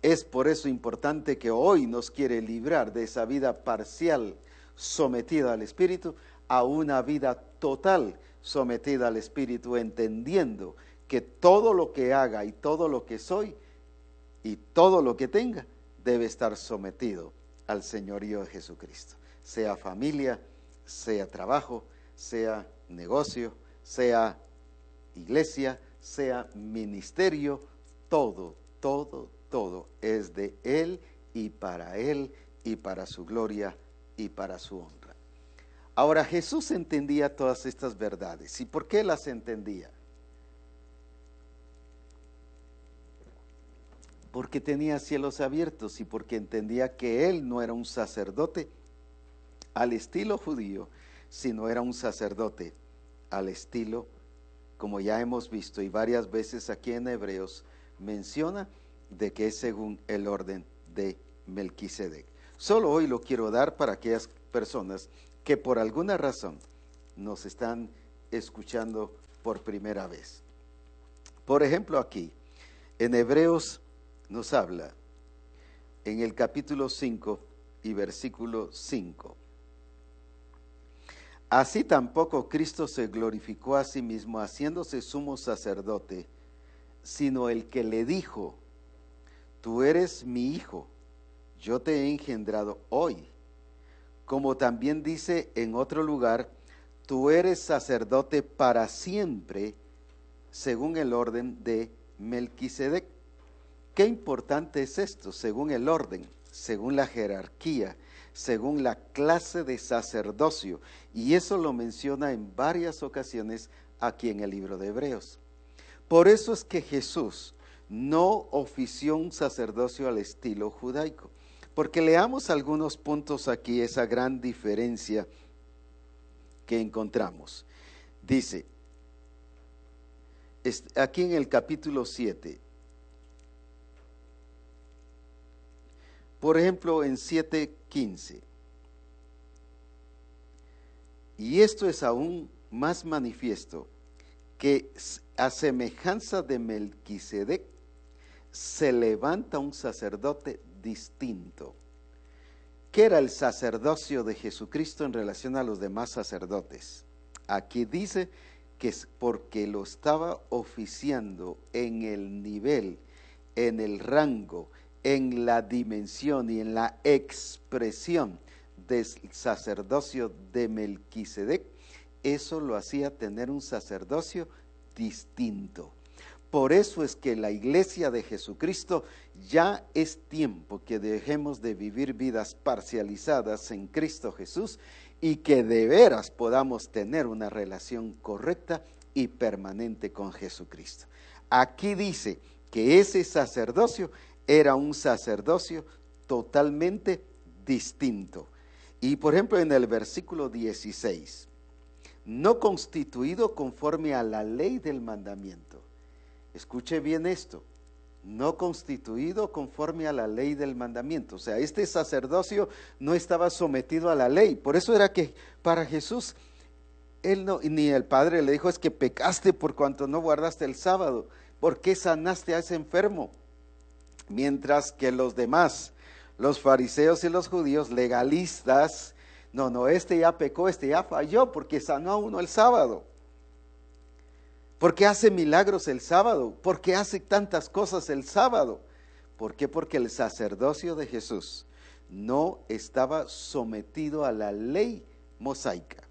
Es por eso importante que hoy nos quiere librar de esa vida parcial sometida al Espíritu a una vida total sometida al Espíritu, entendiendo que todo lo que haga y todo lo que soy y todo lo que tenga debe estar sometido al señorío de Jesucristo. Sea familia, sea trabajo, sea negocio, sea iglesia, sea ministerio, todo es de Él y para su gloria y para su honra. Ahora, Jesús entendía todas estas verdades. ¿Y por qué las entendía? Porque tenía cielos abiertos y porque entendía que Él no era un sacerdote al estilo judío, sino era un sacerdote al estilo, como ya hemos visto y varias veces aquí en Hebreos menciona, de que es según el orden de Melquisedec. Solo hoy lo quiero dar para aquellas personas que por alguna razón nos están escuchando por primera vez. Por ejemplo, aquí en Hebreos nos habla en el capítulo 5 y versículo 5. Así tampoco Cristo se glorificó a sí mismo haciéndose sumo sacerdote, sino el que le dijo: tú eres mi hijo, yo te he engendrado hoy. Como también dice en otro lugar: tú eres sacerdote para siempre, según el orden de Melquisedec. Qué importante es esto, según el orden, según la jerarquía, según la clase de sacerdocio. Y eso lo menciona en varias ocasiones aquí en el libro de Hebreos. Por eso es que Jesús no ofició un sacerdocio al estilo judaico. Porque leamos algunos puntos aquí, esa gran diferencia que encontramos. Dice, aquí en el capítulo 7, por ejemplo en 7:15, y esto es aún más manifiesto, que a semejanza de Melquisedec se levanta un sacerdote distinto. ¿Qué era el sacerdocio de Jesucristo en relación a los demás sacerdotes? Aquí dice que es porque lo estaba oficiando en el nivel, en el rango, en la dimensión y en la expresión del sacerdocio de Melquisedec. Eso lo hacía tener un sacerdocio distinto. Por eso es que la iglesia de Jesucristo ya es tiempo que dejemos de vivir vidas parcializadas en Cristo Jesús y que de veras podamos tener una relación correcta y permanente con Jesucristo. Aquí dice que ese sacerdocio era un sacerdocio totalmente distinto. Y por ejemplo en el versículo 16, no constituido conforme a la ley del mandamiento. Escuche bien esto, no constituido conforme a la ley del mandamiento. O sea, este sacerdocio no estaba sometido a la ley. Por eso era que para Jesús, él no, ni el Padre le dijo: es que pecaste por cuanto no guardaste el sábado. ¿Por qué sanaste a ese enfermo? Mientras que los demás, los fariseos y los judíos legalistas, no, este ya pecó, este ya falló porque sanó a uno el sábado. ¿Por qué hace milagros el sábado? ¿Por qué hace tantas cosas el sábado? ¿Por qué? Porque el sacerdocio de Jesús no estaba sometido a la ley mosaica,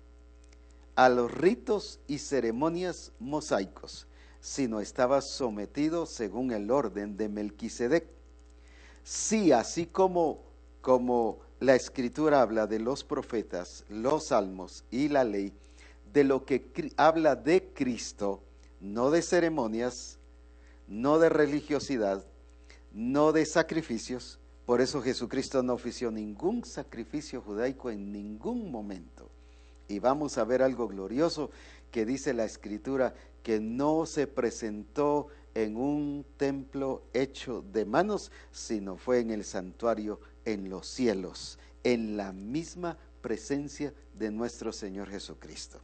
a los ritos y ceremonias mosaicos, sino estaba sometido según el orden de Melquisedec. Sí, así como la Escritura habla de los profetas, los salmos y la ley, de lo que habla de Cristo, no de ceremonias, no de religiosidad, no de sacrificios. Por eso Jesucristo no ofició ningún sacrificio judaico en ningún momento. Y vamos a ver algo glorioso que dice la Escritura, que no se presentó en un templo hecho de manos, sino fue en el santuario en los cielos, en la misma presencia de nuestro Señor Jesucristo.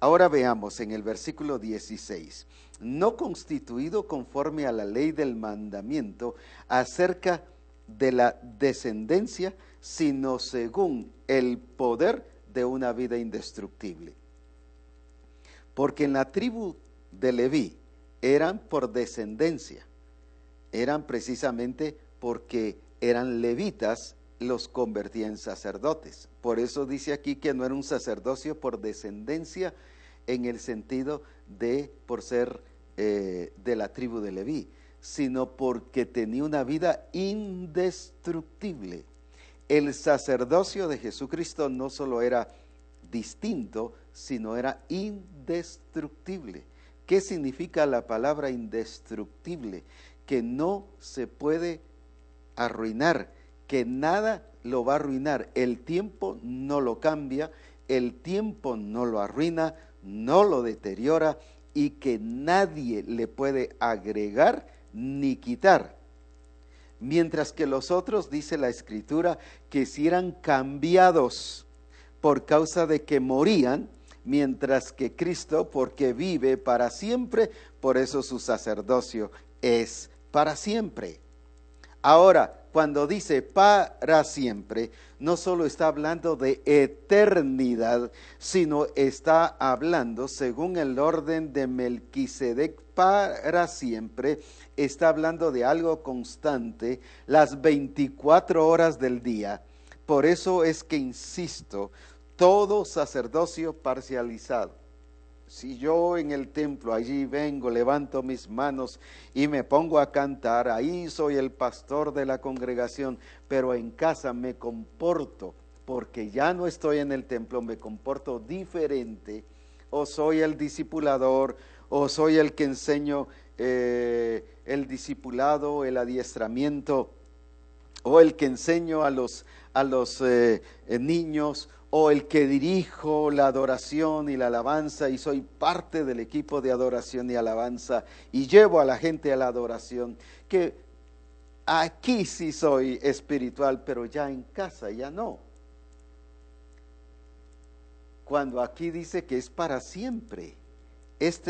Ahora veamos en el versículo 16, no constituido conforme a la ley del mandamiento acerca de la descendencia, sino según el poder de una vida indestructible. Porque en la tribu de Leví eran por descendencia, eran precisamente porque eran levitas, los convertía en sacerdotes. Por eso dice aquí que no era un sacerdocio por descendencia, en el sentido de por ser de la tribu de Leví, sino porque tenía una vida indestructible. El sacerdocio de Jesucristo no solo era distinto, sino era indestructible. ¿Qué significa la palabra indestructible? Que no se puede arruinar, que nada lo va a arruinar. El tiempo no lo cambia, el tiempo no lo arruina, no lo deteriora, y que nadie le puede agregar ni quitar. Mientras que los otros, dice la Escritura, que si eran cambiados por causa de que morían, mientras que Cristo, porque vive para siempre, por eso su sacerdocio es para siempre. Ahora, cuando dice para siempre, no solo está hablando de eternidad, sino está hablando, según el orden de Melquisedec, para siempre, está hablando de algo constante, las 24 horas del día. Por eso es que insisto, todo sacerdocio parcializado. Si yo en el templo allí vengo, levanto mis manos y me pongo a cantar, ahí soy el pastor de la congregación, pero en casa me comporto, porque ya no estoy en el templo, me comporto diferente, o soy el discipulador, o soy el que enseño el discipulado, el adiestramiento, o el que enseño a los niños, o el que dirijo la adoración y la alabanza, y soy parte del equipo de adoración y alabanza, y llevo a la gente a la adoración, que aquí sí soy espiritual, pero ya en casa ya no. Cuando aquí dice que es para siempre,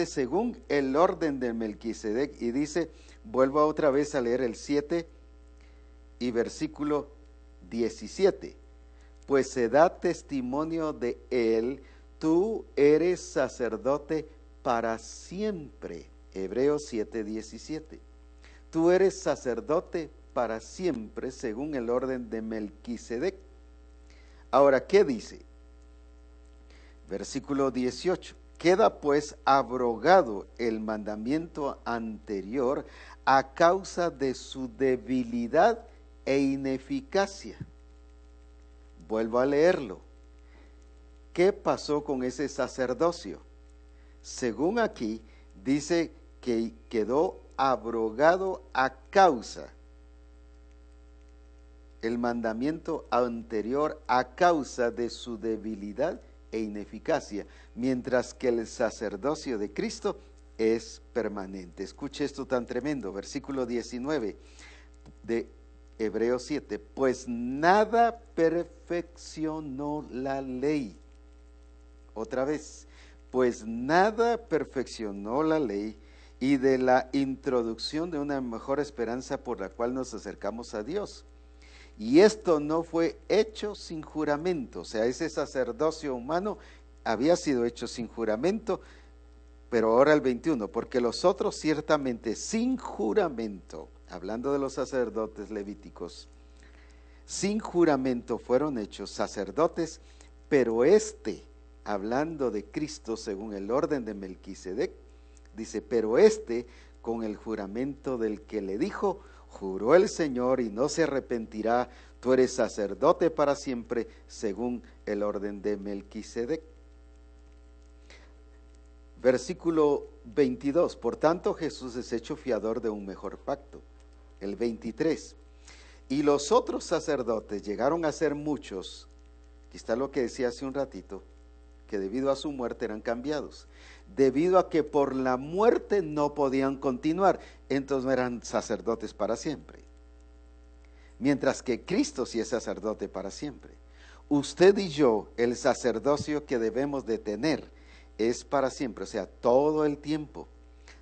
según el orden de Melquisedec, y dice, vuelvo otra vez a leer el 7 y versículo 17. Pues se da testimonio de él, tú eres sacerdote para siempre. Hebreos 7:17. Tú eres sacerdote para siempre, según el orden de Melquisedec. Ahora, ¿qué dice? Versículo 18. Queda pues abrogado el mandamiento anterior a causa de su debilidad e ineficacia. Vuelvo a leerlo. ¿Qué pasó con ese sacerdocio? Según aquí, dice que quedó abrogado a causa. El mandamiento anterior a causa de su debilidad e ineficacia, mientras que el sacerdocio de Cristo es permanente. Escuche esto tan tremendo, versículo 19 de Hebreos 7, pues nada perfeccionó la ley. Otra vez, pues nada perfeccionó la ley, y de la introducción de una mejor esperanza por la cual nos acercamos a Dios. Y esto no fue hecho sin juramento, o sea, ese sacerdocio humano había sido hecho sin juramento, pero ahora el 21, porque los otros ciertamente sin juramento, hablando de los sacerdotes levíticos, sin juramento fueron hechos sacerdotes, pero hablando de Cristo según el orden de Melquisedec, dice, pero con el juramento del que le dijo, juró el Señor y no se arrepentirá, tú eres sacerdote para siempre, según el orden de Melquisedec. Versículo 22, por tanto Jesús es hecho fiador de un mejor pacto. El 23, y los otros sacerdotes llegaron a ser muchos, aquí está lo que decía hace un ratito, que debido a su muerte eran cambiados, debido a que por la muerte no podían continuar, entonces no eran sacerdotes para siempre, mientras que Cristo sí es sacerdote para siempre. Usted y yo, el sacerdocio que debemos de tener es para siempre, o sea, todo el tiempo,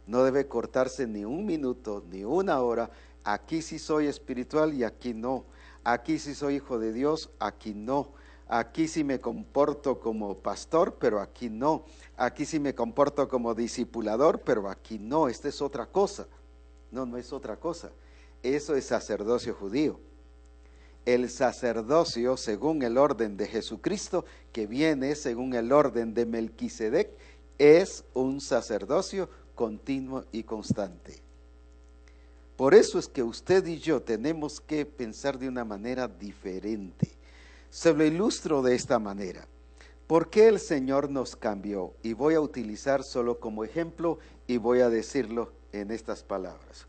no debe cortarse ni un minuto, ni una hora. Aquí sí soy espiritual y aquí no, aquí sí soy hijo de Dios, aquí no. Aquí sí me comporto como pastor, pero aquí no. Aquí sí me comporto como discipulador, pero aquí no. Esta es otra cosa. No es otra cosa. Eso es sacerdocio judío. El sacerdocio según el orden de Jesucristo, que viene según el orden de Melquisedec, es un sacerdocio continuo y constante. Por eso es que usted y yo tenemos que pensar de una manera diferente. Se lo ilustro de esta manera. ¿Por qué el Señor nos cambió? Y voy a utilizar solo como ejemplo y voy a decirlo en estas palabras.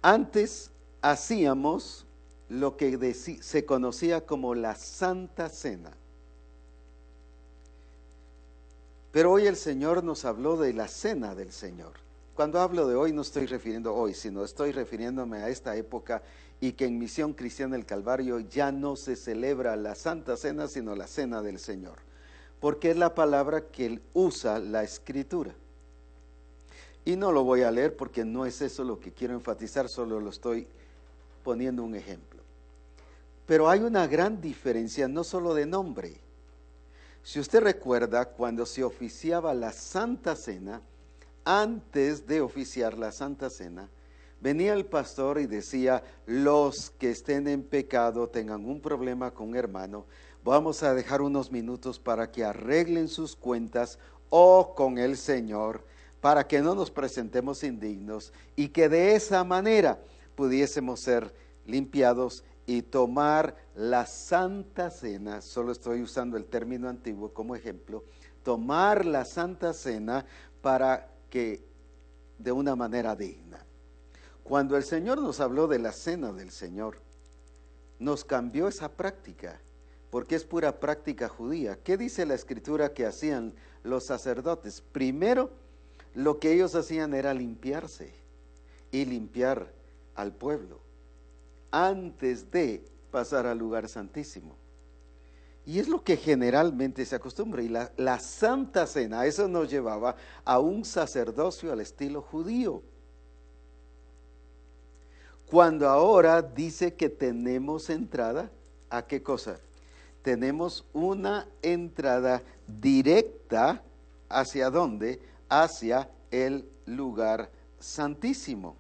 Antes hacíamos lo que se conocía como la Santa Cena. Pero hoy el Señor nos habló de la Cena del Señor. Cuando hablo de hoy no estoy refiriendo hoy, sino estoy refiriéndome a esta época y que en Misión Cristiana del Calvario ya no se celebra la Santa Cena, sino la Cena del Señor. Porque es la palabra que usa la Escritura. Y no lo voy a leer porque no es eso lo que quiero enfatizar, solo lo estoy poniendo un ejemplo. Pero hay una gran diferencia, no solo de nombre. Si usted recuerda, cuando se oficiaba la Santa Cena, antes de oficiar la Santa Cena, venía el pastor y decía, los que estén en pecado, tengan un problema con un hermano, vamos a dejar unos minutos para que arreglen sus cuentas o con el Señor, para que no nos presentemos indignos y que de esa manera pudiésemos ser limpiados y tomar la Santa Cena. Solo estoy usando el término antiguo como ejemplo, tomar la Santa Cena para que de una manera digna. Cuando el Señor nos habló de la Cena del Señor, nos cambió esa práctica, porque es pura práctica judía. ¿Qué dice la Escritura que hacían los sacerdotes? Primero, lo que ellos hacían era limpiarse y limpiar al pueblo antes de pasar al lugar santísimo. Y es lo que generalmente se acostumbra. Y la Santa Cena, eso nos llevaba a un sacerdocio al estilo judío. Cuando ahora dice que tenemos entrada, ¿a qué cosa? Tenemos una entrada directa, ¿hacia dónde? Hacia el lugar santísimo,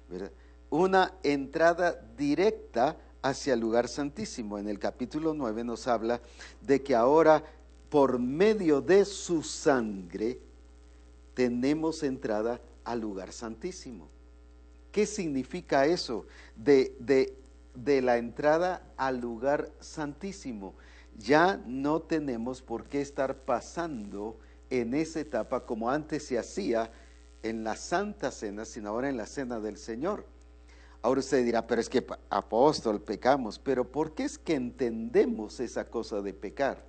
¿verdad? Una entrada directa hacia el lugar santísimo. En el capítulo 9 nos habla de que ahora por medio de su sangre tenemos entrada al lugar santísimo. ¿Qué significa eso de la entrada al lugar santísimo? Ya no tenemos por qué estar pasando en esa etapa como antes se hacía en la Santa Cena, sino ahora en la Cena del Señor. Ahora usted dirá, pero es que apóstol, pecamos, pero ¿por qué es que entendemos esa cosa de pecar?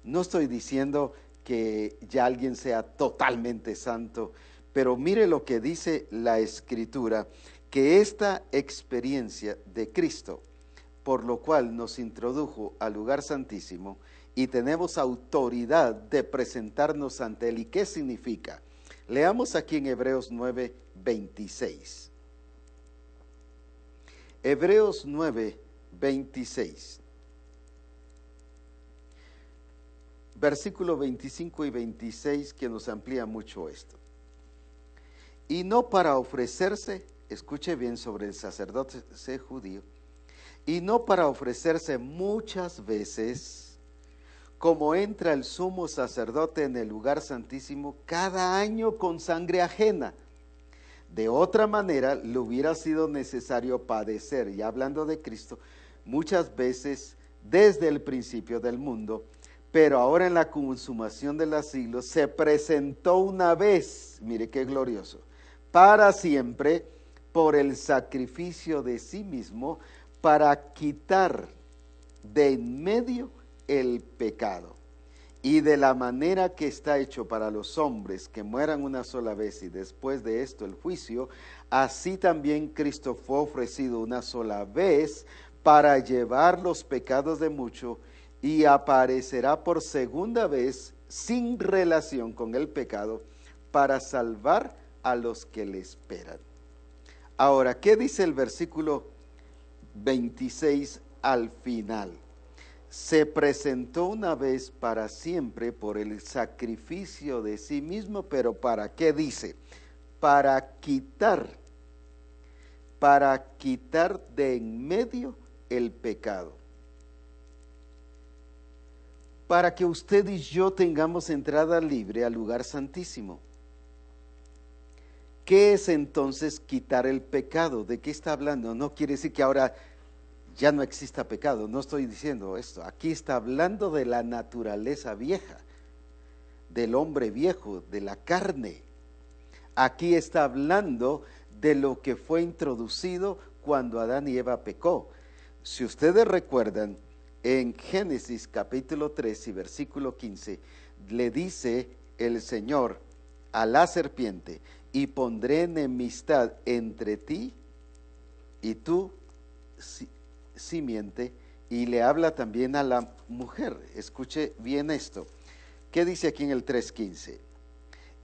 No estoy diciendo que ya alguien sea totalmente santo, pero mire lo que dice la Escritura, que esta experiencia de Cristo, por lo cual nos introdujo al lugar santísimo y tenemos autoridad de presentarnos ante Él. ¿Y qué significa? Leamos aquí en Hebreos 9, 26. Hebreos 9, 26. Versículo 25 y 26 que nos amplía mucho esto. Y no para ofrecerse, escuche bien sobre el sacerdote judío, y no para ofrecerse muchas veces, como entra el sumo sacerdote en el lugar santísimo cada año con sangre ajena. De otra manera, le hubiera sido necesario padecer, y hablando de Cristo, muchas veces desde el principio del mundo, pero ahora en la consumación de los siglos, se presentó una vez, mire qué glorioso, para siempre, por el sacrificio de sí mismo, para quitar de en medio el pecado. Y de la manera que está hecho para los hombres que mueran una sola vez y después de esto el juicio, así también Cristo fue ofrecido una sola vez para llevar los pecados de muchos y aparecerá por segunda vez sin relación con el pecado para salvar a los que le esperan. Ahora, ¿qué dice el versículo 26 al final? se presentó una vez para siempre por el sacrificio de sí mismo, pero ¿para qué dice? Para quitar de en medio el pecado. Para que usted y yo tengamos entrada libre al lugar santísimo. ¿Qué es entonces quitar el pecado? ¿De qué está hablando? No quiere decir que ahora ya no exista pecado, no estoy diciendo esto. Aquí está hablando de la naturaleza vieja, del hombre viejo, de la carne. Aquí está hablando de lo que fue introducido cuando Adán y Eva pecó. Si ustedes recuerdan, en Génesis capítulo 3 y versículo 15, le dice el Señor a la serpiente: y pondré enemistad entre ti y tu simiente. Y le habla también a la mujer. Escuche bien esto. ¿Qué dice aquí en el 3:15?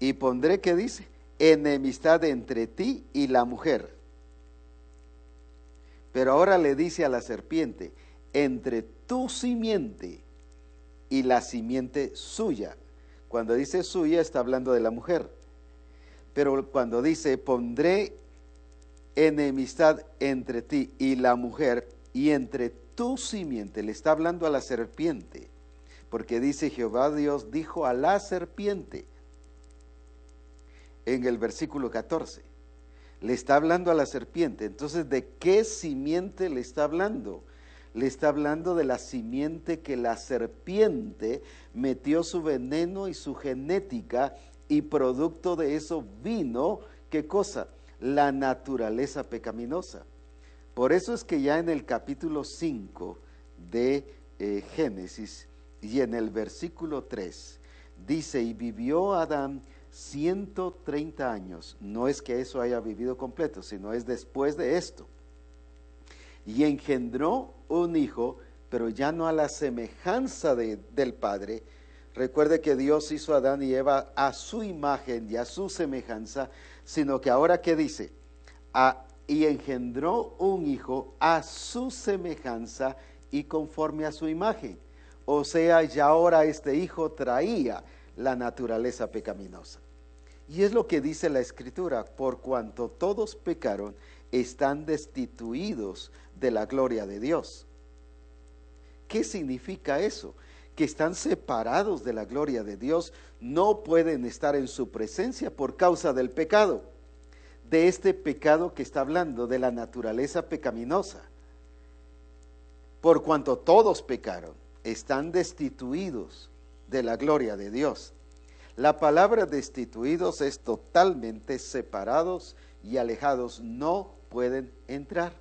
Y pondré, ¿qué dice? Enemistad entre ti y la mujer. Pero ahora le dice a la serpiente: entre tu simiente y la simiente suya. Cuando dice suya está hablando de la mujer. Pero cuando dice pondré enemistad entre ti y la mujer y entre tu simiente, le está hablando a la serpiente, porque dice Jehová Dios dijo a la serpiente en el versículo 14, le está hablando a la serpiente. Entonces, ¿de qué simiente le está hablando? Le está hablando de la simiente que la serpiente metió su veneno y su genética, y producto de eso vino, ¿qué cosa? La naturaleza pecaminosa. Por eso es que ya en el capítulo 5 de Génesis y en el versículo 3 dice: y vivió Adán 130 años. No es que eso haya vivido completo, sino es después de esto. Y engendró un hijo, pero ya no a la semejanza del Padre. Recuerde que Dios hizo a Adán y Eva a su imagen y a su semejanza, sino que ahora, ¿qué dice? Y engendró un hijo a su semejanza y conforme a su imagen. O sea, ya ahora este hijo traía la naturaleza pecaminosa. Y es lo que dice la Escritura: por cuanto todos pecaron, están destituidos de la gloria de Dios. ¿Qué significa eso? Que están separados de la gloria de Dios, no pueden estar en su presencia por causa del pecado. De este pecado que está hablando, de la naturaleza pecaminosa. Por cuanto todos pecaron, están destituidos de la gloria de Dios. La palabra destituidos es totalmente separados y alejados, no pueden entrar.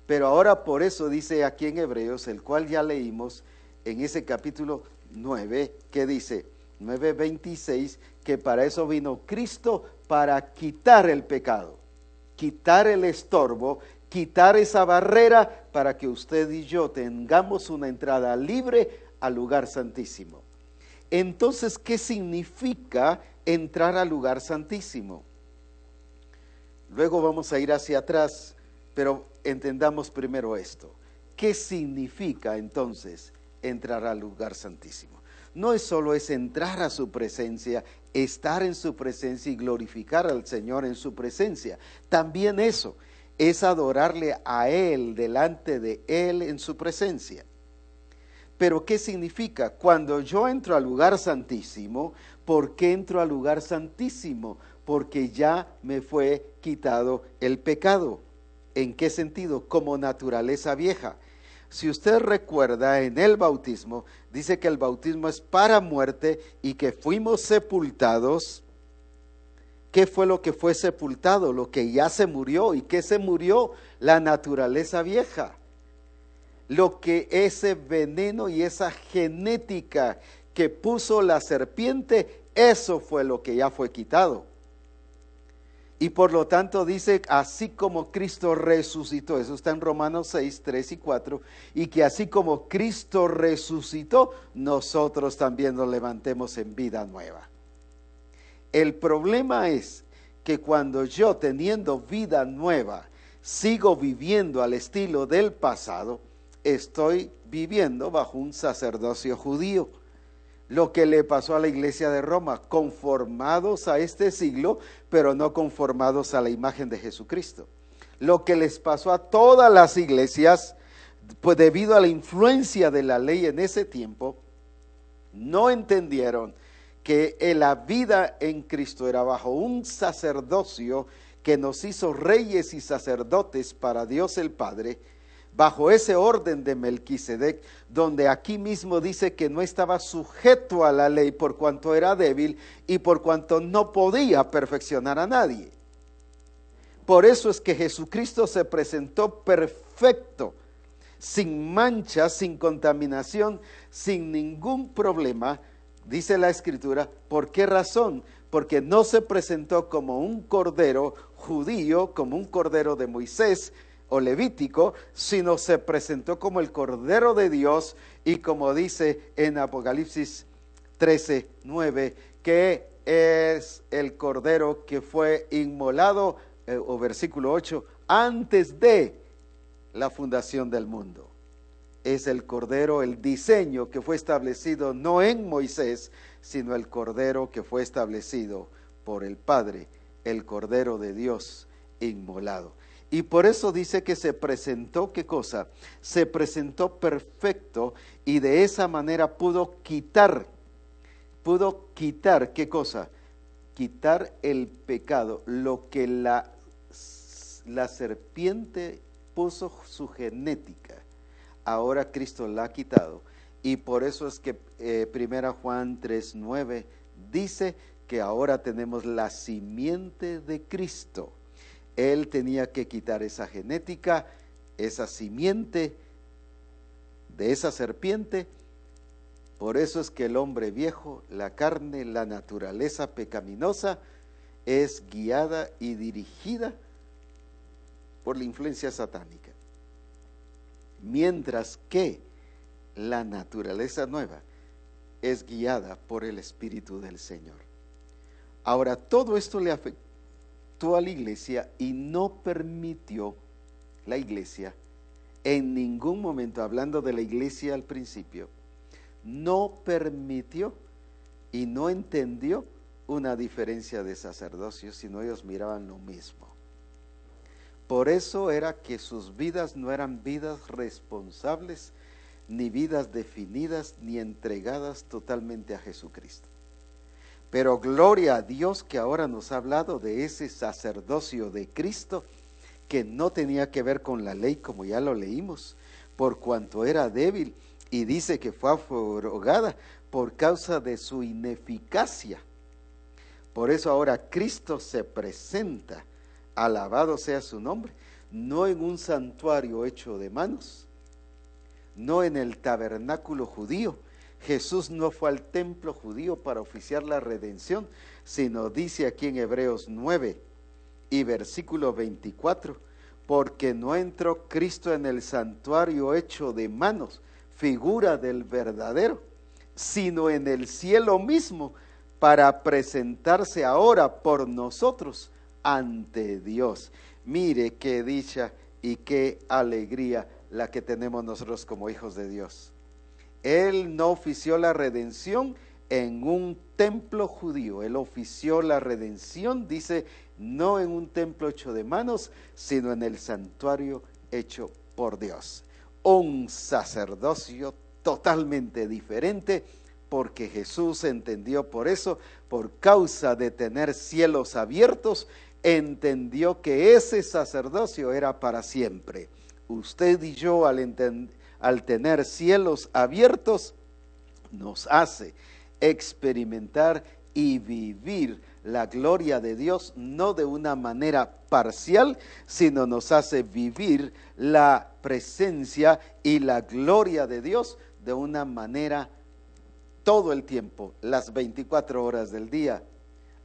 Pero ahora por eso dice aquí en Hebreos, el cual ya leímos en ese capítulo 9, que dice 9:26, que para eso vino Cristo, para quitar el pecado, quitar el estorbo, quitar esa barrera, para que usted y yo tengamos una entrada libre al lugar santísimo. Entonces, ¿qué significa entrar al lugar santísimo? Luego vamos a ir hacia atrás, pero entendamos primero esto. ¿Qué significa entonces entrar al lugar santísimo? No es solo entrar a su presencia, estar en su presencia y glorificar al Señor en su presencia. También eso es adorarle a Él, delante de Él en su presencia. Pero ¿qué significa? Cuando yo entro al lugar santísimo, ¿por qué entro al lugar santísimo? Porque ya me fue quitado el pecado. ¿En qué sentido? Como naturaleza vieja. Si usted recuerda, en el bautismo, dice que el bautismo es para muerte y que fuimos sepultados. ¿Qué fue lo que fue sepultado? Lo que ya se murió. ¿Y qué se murió? La naturaleza vieja. Lo que ese veneno y esa genética que puso la serpiente, eso fue lo que ya fue quitado. Y por lo tanto dice, así como Cristo resucitó, eso está en Romanos 6, 3 y 4, y que así como Cristo resucitó, nosotros también nos levantemos en vida nueva. El problema es que cuando yo, teniendo vida nueva, sigo viviendo al estilo del pasado, estoy viviendo bajo un sacerdocio judío. Lo que le pasó a la iglesia de Roma, conformados a este siglo, pero no conformados a la imagen de Jesucristo. Lo que les pasó a todas las iglesias, pues debido a la influencia de la ley en ese tiempo, no entendieron que la vida en Cristo era bajo un sacerdocio que nos hizo reyes y sacerdotes para Dios el Padre, bajo ese orden de Melquisedec, donde aquí mismo dice que no estaba sujeto a la ley por cuanto era débil y por cuanto no podía perfeccionar a nadie. Por eso es que Jesucristo se presentó perfecto, sin mancha, sin contaminación, sin ningún problema, dice la Escritura. ¿Por qué razón? Porque no se presentó como un cordero judío, como un cordero de Moisés o levítico, sino se presentó como el cordero de Dios, y como dice en Apocalipsis 13:9, que es el cordero que fue inmolado, o versículo 8, antes de la fundación del mundo. Es el cordero, el diseño que fue establecido no en Moisés, sino el cordero que fue establecido por el Padre, el cordero de Dios inmolado. Y por eso dice que se presentó, ¿qué cosa? Se presentó perfecto, y de esa manera pudo quitar, ¿qué cosa? Quitar el pecado, lo que la serpiente puso su genética. Ahora Cristo la ha quitado, y por eso es que 1 Juan 3:9 dice que ahora tenemos la simiente de Cristo. Él tenía que quitar esa genética, esa simiente de esa serpiente. Por eso es que el hombre viejo, la carne, la naturaleza pecaminosa, es guiada y dirigida por la influencia satánica. Mientras que la naturaleza nueva es guiada por el Espíritu del Señor. Ahora, todo esto le afectó a la iglesia y no permitió la iglesia en ningún momento, hablando de la iglesia al principio, no permitió y no entendió una diferencia de sacerdocio, sino ellos miraban lo mismo. Por eso era que sus vidas no eran vidas responsables, ni vidas definidas, ni entregadas totalmente a Jesucristo. Pero gloria a Dios que ahora nos ha hablado de ese sacerdocio de Cristo, que no tenía que ver con la ley, como ya lo leímos, por cuanto era débil, y dice que fue abrogada por causa de su ineficacia. Por eso ahora Cristo se presenta, alabado sea su nombre, no en un santuario hecho de manos, no en el tabernáculo judío. Jesús no fue al templo judío para oficiar la redención, sino dice aquí en Hebreos 9 y versículo 24, porque no entró Cristo en el santuario hecho de manos, figura del verdadero, sino en el cielo mismo, para presentarse ahora por nosotros ante Dios. Mire qué dicha y qué alegría la que tenemos nosotros como hijos de Dios. Él no ofició la redención en un templo judío, Él ofició la redención, dice, no en un templo hecho de manos, sino en el santuario hecho por Dios. Un sacerdocio totalmente diferente, porque Jesús entendió por eso, por causa de tener cielos abiertos, entendió que ese sacerdocio era para siempre. Usted y yo, al tener cielos abiertos, nos hace experimentar y vivir la gloria de Dios, no de una manera parcial, sino nos hace vivir la presencia y la gloria de Dios de una manera todo el tiempo, las 24 horas del día,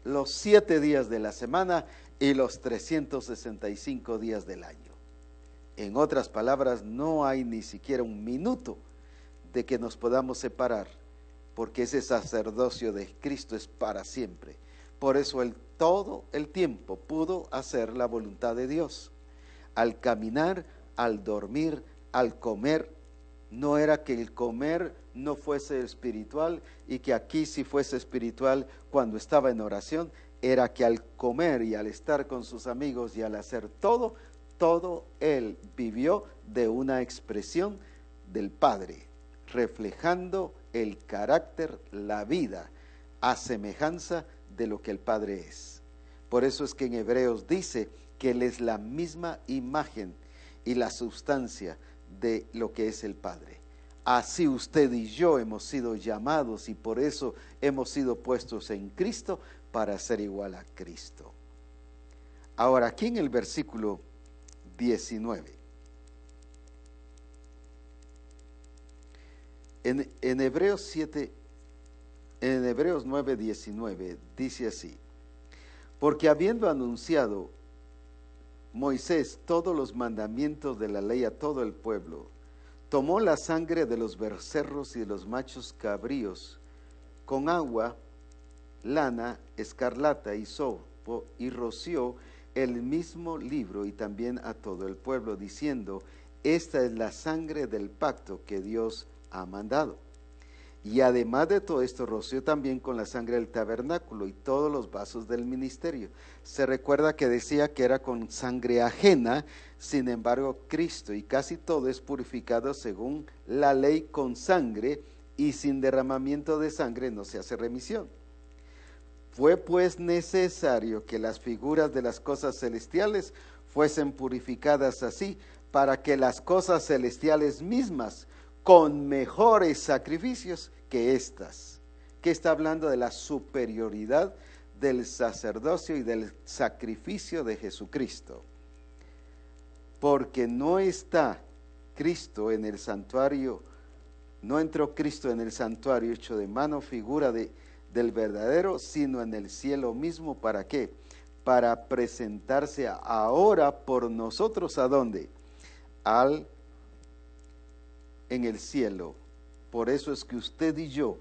los 7 días de la semana y los 365 días del año. En otras palabras, no hay ni siquiera un minuto de que nos podamos separar, porque ese sacerdocio de Cristo es para siempre. Por eso Él todo el tiempo pudo hacer la voluntad de Dios. Al caminar, al dormir, al comer, No era que el comer no fuese espiritual y que aquí sí fuese espiritual cuando estaba en oración, era que al comer y al estar con sus amigos y al hacer todo, todo él vivió de una expresión del Padre, reflejando el carácter, la vida, a semejanza de lo que el Padre es. Por eso es que en Hebreos dice que Él es la misma imagen y la sustancia de lo que es el Padre. Así usted y yo hemos sido llamados y por eso hemos sido puestos en Cristo para ser igual a Cristo. Ahora, aquí en el versículo 19, en Hebreos 7, en Hebreos 9:19 dice así: porque habiendo anunciado Moisés todos los mandamientos de la ley a todo el pueblo, tomó la sangre de los becerros y de los machos cabríos con agua, lana, escarlata y hisopo, y roció el mismo libro y también a todo el pueblo, diciendo: esta es la sangre del pacto que Dios ha mandado. Y además de todo esto, roció también con la sangre del tabernáculo y todos los vasos del ministerio. Se recuerda que decía que era con sangre ajena, sin embargo, Cristo y casi todo es purificado según la ley con sangre, y sin derramamiento de sangre no se hace remisión. Fue pues necesario que las figuras de las cosas celestiales fuesen purificadas así, para que las cosas celestiales mismas, con mejores sacrificios que estas, que está hablando de la superioridad del sacerdocio y del sacrificio de Jesucristo, porque no está Cristo en el santuario, no entró Cristo en el santuario hecho de mano, figura del verdadero, sino en el cielo mismo. ¿Para qué? Para presentarse ahora por nosotros, ¿a dónde? En el cielo. Por eso es que usted y yo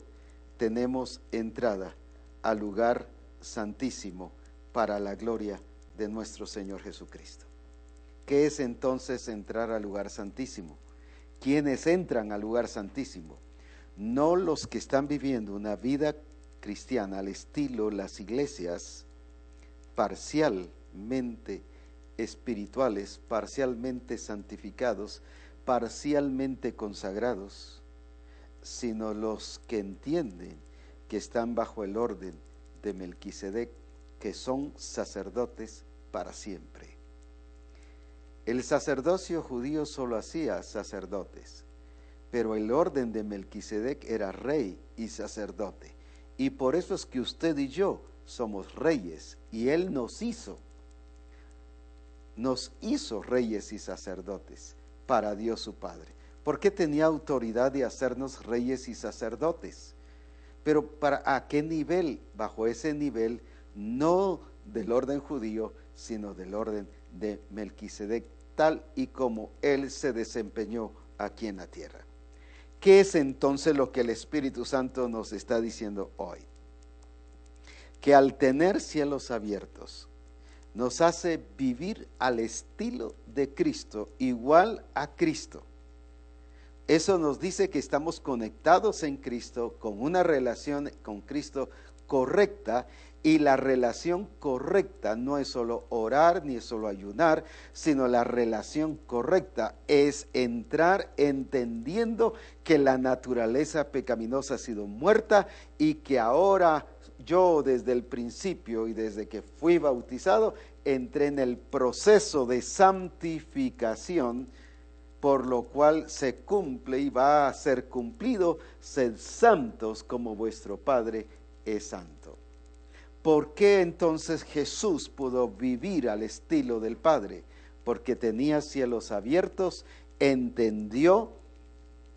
tenemos entrada al lugar santísimo para la gloria de nuestro Señor Jesucristo. ¿Qué es entonces entrar al lugar santísimo? ¿Quiénes entran al lugar santísimo? No los que están viviendo una vida cristiana al estilo las iglesias, parcialmente espirituales, parcialmente santificados, parcialmente consagrados, sino los que entienden que están bajo el orden de Melquisedec, que son sacerdotes para siempre. El sacerdocio judío solo hacía sacerdotes, pero el orden de Melquisedec era rey y sacerdote, y por eso es que usted y yo somos reyes, y Él nos hizo reyes y sacerdotes para Dios su Padre. ¿Por qué tenía autoridad de hacernos reyes y sacerdotes? Pero ¿a qué nivel? Bajo ese nivel, no del orden judío, sino del orden de Melquisedec, tal y como él se desempeñó aquí en la tierra. ¿Qué es entonces lo que el Espíritu Santo nos está diciendo hoy? Que al tener cielos abiertos, nos hace vivir al estilo de Cristo, igual a Cristo. Eso nos dice que estamos conectados en Cristo, con una relación con Cristo correcta, y la relación correcta no es solo orar ni es solo ayunar, sino la relación correcta es entrar entendiendo que la naturaleza pecaminosa ha sido muerta y que ahora yo desde el principio y desde que fui bautizado entré en el proceso de santificación, por lo cual se cumple y va a ser cumplido: sed santos como vuestro Padre es santo. ¿Por qué entonces Jesús pudo vivir al estilo del Padre? Porque tenía cielos abiertos, entendió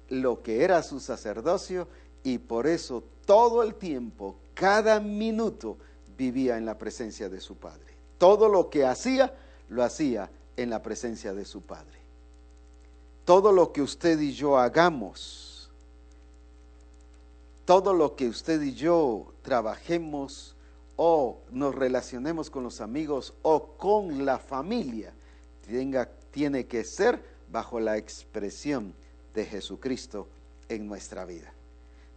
lo que era su sacerdocio y por eso todo el tiempo, cada minuto, vivía en la presencia de su Padre. Todo lo que hacía, lo hacía en la presencia de su Padre. Todo lo que usted y yo hagamos, todo lo que usted y yo trabajemos o nos relacionemos con los amigos o con la familia, tiene que ser bajo la expresión de Jesucristo en nuestra vida.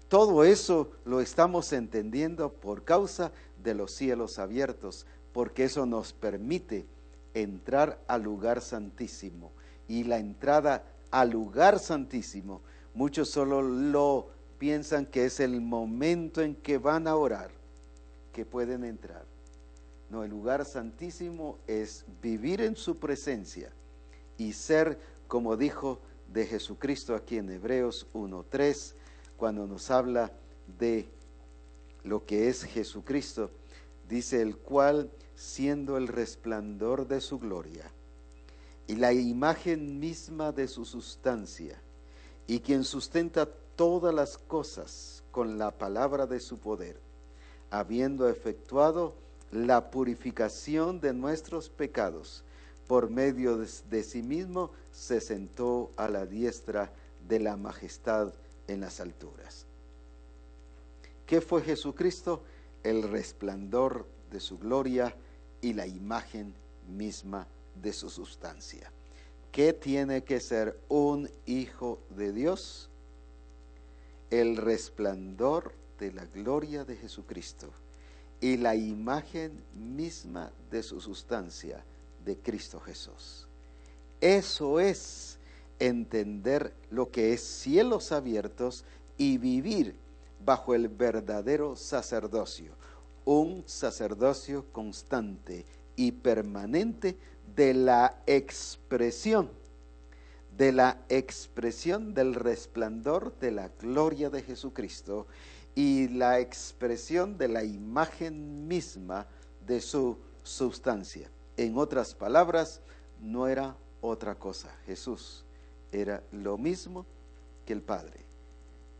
Todo eso lo estamos entendiendo por causa de los cielos abiertos, porque eso nos permite entrar al lugar santísimo. Y la entrada al lugar santísimo, muchos solo lo piensan que es el momento en que van a orar, que pueden entrar. No, el lugar santísimo es vivir en su presencia y ser, como dijo de Jesucristo aquí en Hebreos 1:3, cuando nos habla de lo que es Jesucristo, dice: el cual, siendo el resplandor de su gloria y la imagen misma de su sustancia, y quien sustenta todas las cosas con la palabra de su poder, habiendo efectuado la purificación de nuestros pecados, por medio de sí mismo se sentó a la diestra de la majestad en las alturas. ¿Qué fue Jesucristo? El resplandor de su gloria y la imagen misma de su sustancia. ¿Qué tiene que ser un hijo de Dios? El resplandor de la gloria de Jesucristo y la imagen misma de su sustancia, de Cristo Jesús. Eso es entender lo que es cielos abiertos y vivir bajo el verdadero sacerdocio, un sacerdocio constante y permanente de la expresión del resplandor de la gloria de Jesucristo y la expresión de la imagen misma de su sustancia. En otras palabras, no era otra cosa. Jesús era lo mismo que el Padre.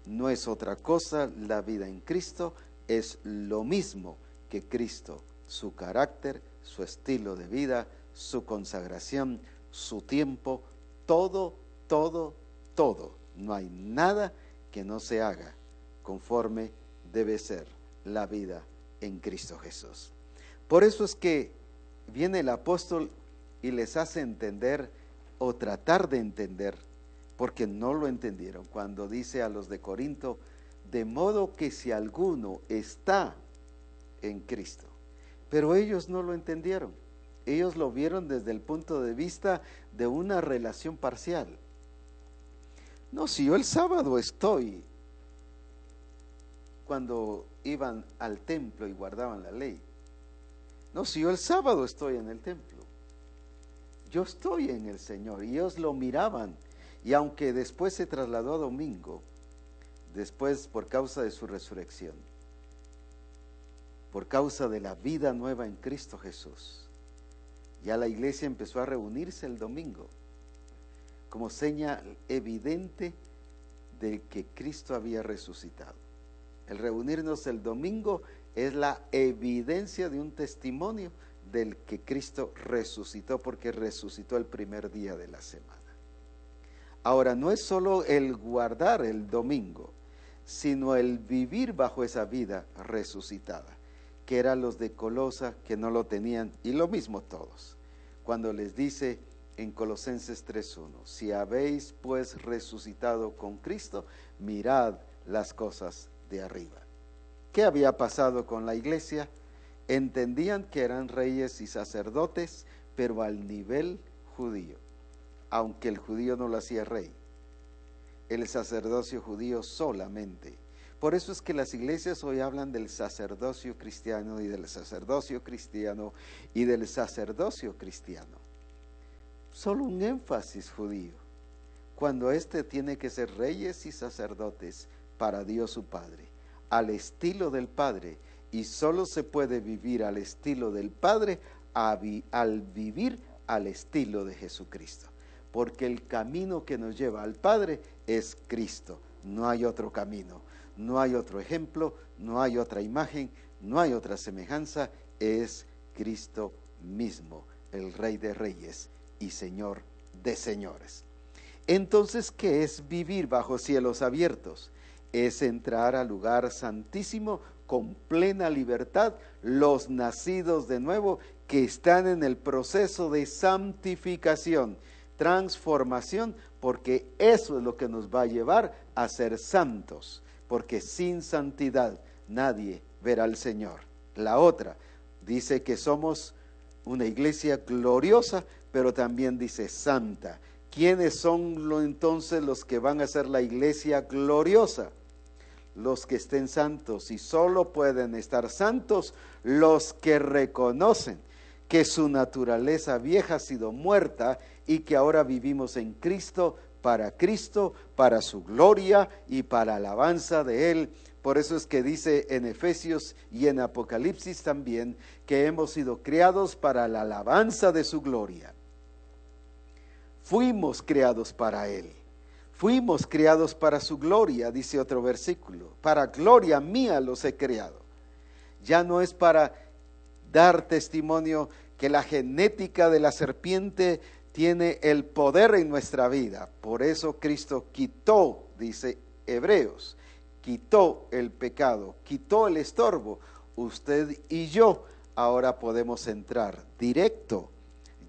No es otra cosa la vida en Cristo, es lo mismo que Cristo. Su carácter, su estilo de vida, su consagración, su tiempo, todo. No hay nada que no se haga conforme debe ser la vida en Cristo Jesús. Por eso es que viene el apóstol y les hace entender o tratar de entender, porque no lo entendieron, cuando dice a los de Corinto: de modo que si alguno está en Cristo. Pero ellos no lo entendieron. Ellos lo vieron desde el punto de vista de una relación parcial. No, si yo el sábado estoy, cuando iban al templo y guardaban la ley. No, si yo el sábado estoy en el templo, yo estoy en el Señor. Y ellos lo miraban, y aunque después se trasladó a domingo, después por causa de su resurrección, por causa de la vida nueva en Cristo Jesús, ya la iglesia empezó a reunirse el domingo, como seña evidente de que Cristo había resucitado. El reunirnos el domingo es la evidencia de un testimonio del que Cristo resucitó, porque resucitó el primer día de la semana. Ahora, no es solo el guardar el domingo, sino el vivir bajo esa vida resucitada, que eran los de Colosa que no lo tenían, y lo mismo todos. Cuando les dice en Colosenses 3:1, si habéis pues resucitado con Cristo, mirad las cosas de arriba. ¿Qué había pasado con la iglesia? Entendían que eran reyes y sacerdotes, pero al nivel judío, aunque el judío no lo hacía rey, el sacerdocio judío solamente. Por eso es que las iglesias hoy hablan del sacerdocio cristiano y del sacerdocio cristiano y del sacerdocio cristiano. Solo un énfasis judío, cuando tiene que ser reyes y sacerdotes para Dios su Padre, al estilo del Padre, y solo se puede vivir al estilo del Padre al vivir al estilo de Jesucristo, porque el camino que nos lleva al Padre es Cristo. No hay otro camino, no hay otro ejemplo, no hay otra imagen, no hay otra semejanza, es Cristo mismo, el Rey de Reyes y Señor de señores. Entonces, ¿qué es vivir bajo cielos abiertos? Es entrar al lugar santísimo con plena libertad, los nacidos de nuevo que están en el proceso de santificación, transformación porque eso es lo que nos va a llevar a ser santos, porque sin santidad nadie verá al Señor. La otra dice que somos una iglesia gloriosa, pero también dice santa. ¿Quiénes son entonces los que van a ser la iglesia gloriosa? Los que estén santos, y solo pueden estar santos los que reconocen que su naturaleza vieja ha sido muerta y que ahora vivimos en Cristo, para su gloria y para alabanza de Él. Por eso es que dice en Efesios y en Apocalipsis también que hemos sido creados para la alabanza de su gloria. Fuimos creados para Él. Fuimos creados para su gloria, dice otro versículo. Para gloria mía los he creado. Ya no es para dar testimonio que la genética de la serpiente tiene el poder en nuestra vida. Por eso Cristo quitó, dice Hebreos, quitó el pecado, quitó el estorbo. Usted y yo ahora podemos entrar directo.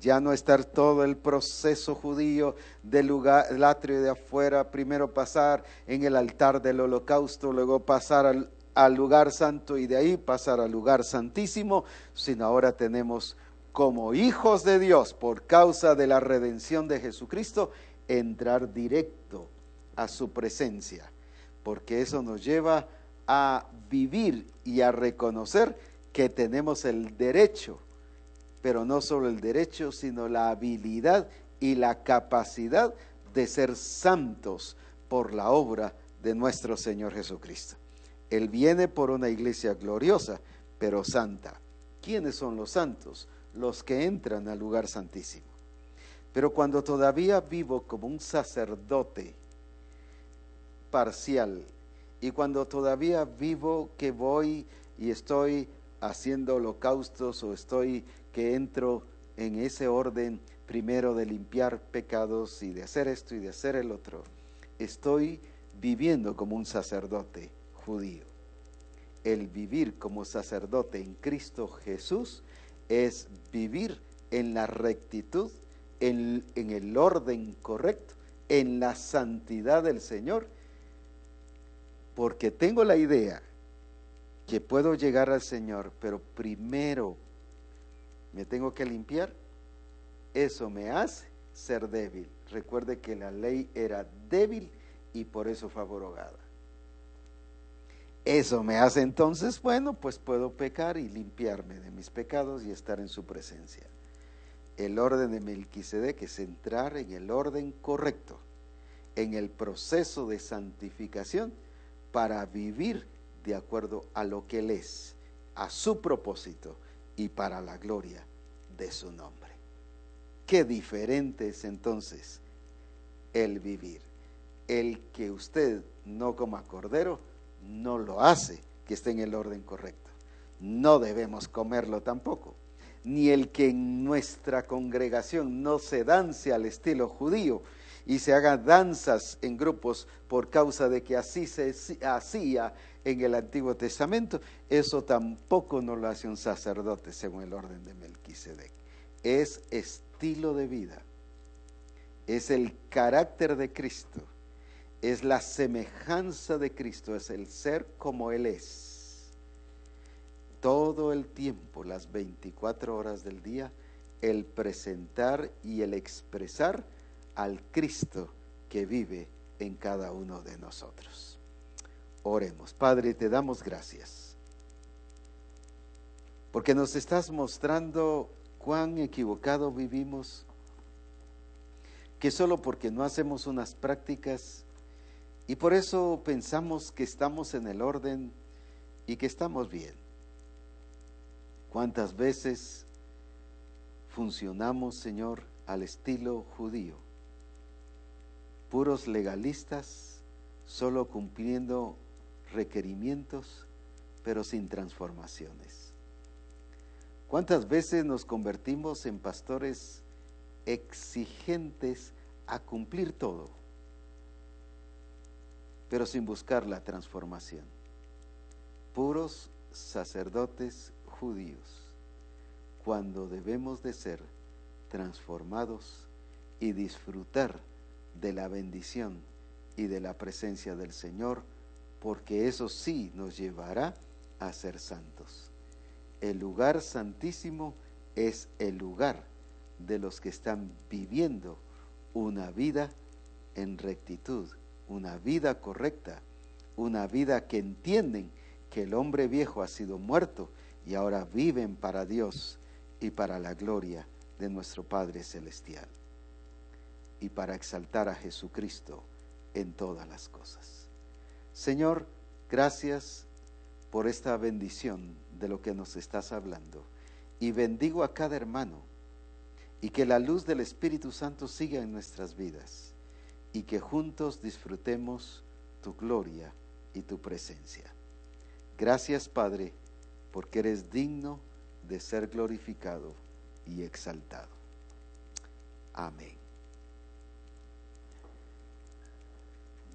Ya no estar todo el proceso judío del lugar, el atrio de afuera, primero pasar en el altar del holocausto, luego pasar al lugar santo y de ahí pasar al lugar santísimo, sino ahora tenemos como hijos de Dios, por causa de la redención de Jesucristo, entrar directo a su presencia, porque eso nos lleva a vivir y a reconocer que tenemos el derecho, pero no solo el derecho, sino la habilidad y la capacidad de ser santos por la obra de nuestro Señor Jesucristo. Él viene por una iglesia gloriosa, pero santa. ¿Quiénes son los santos? Los que entran al lugar santísimo. Pero cuando todavía vivo como un sacerdote parcial, y cuando todavía vivo que voy y estoy haciendo holocaustos, o estoy que entro en ese orden primero de limpiar pecados y de hacer esto y de hacer el otro, estoy viviendo como un sacerdote judío. El vivir como sacerdote en Cristo Jesús es vivir en la rectitud, en el orden correcto, en la santidad del Señor, porque tengo la idea que puedo llegar al Señor, pero primero me tengo que limpiar. Eso me hace ser débil. Recuerde que la ley era débil y por eso fue abrogada. Eso me hace entonces, bueno, pues puedo pecar y limpiarme de mis pecados y estar en su presencia. El orden de Melquisedec es entrar en el orden correcto, en el proceso de santificación para vivir de acuerdo a lo que Él es, a su propósito y para la gloria de su nombre. Qué diferente es entonces el vivir. El que usted no coma cordero no lo hace que esté en el orden correcto. No debemos comerlo tampoco. Ni el que en nuestra congregación no se dance al estilo judío y se haga danzas en grupos por causa de que así se hacía en el Antiguo Testamento, eso tampoco no lo hace un sacerdote según el orden de Melquisedec. Es estilo de vida, es el carácter de Cristo, es la semejanza de Cristo, es el ser como Él es. Todo el tiempo, las 24 horas del día, el presentar y el expresar al Cristo que vive en cada uno de nosotros. Oremos. Padre, te damos gracias, porque nos estás mostrando cuán equivocado vivimos, que solo porque no hacemos unas prácticas, y por eso pensamos que estamos en el orden y que estamos bien. ¿Cuántas veces funcionamos, Señor, al estilo judío? Puros legalistas, solo cumpliendo requerimientos, pero sin transformaciones. ¿Cuántas veces nos convertimos en pastores exigentes a cumplir todo, pero sin buscar la transformación? Puros sacerdotes judíos, cuando debemos de ser transformados y disfrutar de la bendición y de la presencia del Señor, porque eso sí nos llevará a ser santos. El lugar santísimo es el lugar de los que están viviendo una vida en rectitud, una vida correcta, una vida que entienden que el hombre viejo ha sido muerto y ahora viven para Dios y para la gloria de nuestro Padre Celestial y para exaltar a Jesucristo en todas las cosas. Señor, gracias por esta bendición de lo que nos estás hablando, y bendigo a cada hermano, y que la luz del Espíritu Santo siga en nuestras vidas, y que juntos disfrutemos tu gloria y tu presencia. Gracias, Padre, porque eres digno de ser glorificado y exaltado. Amén.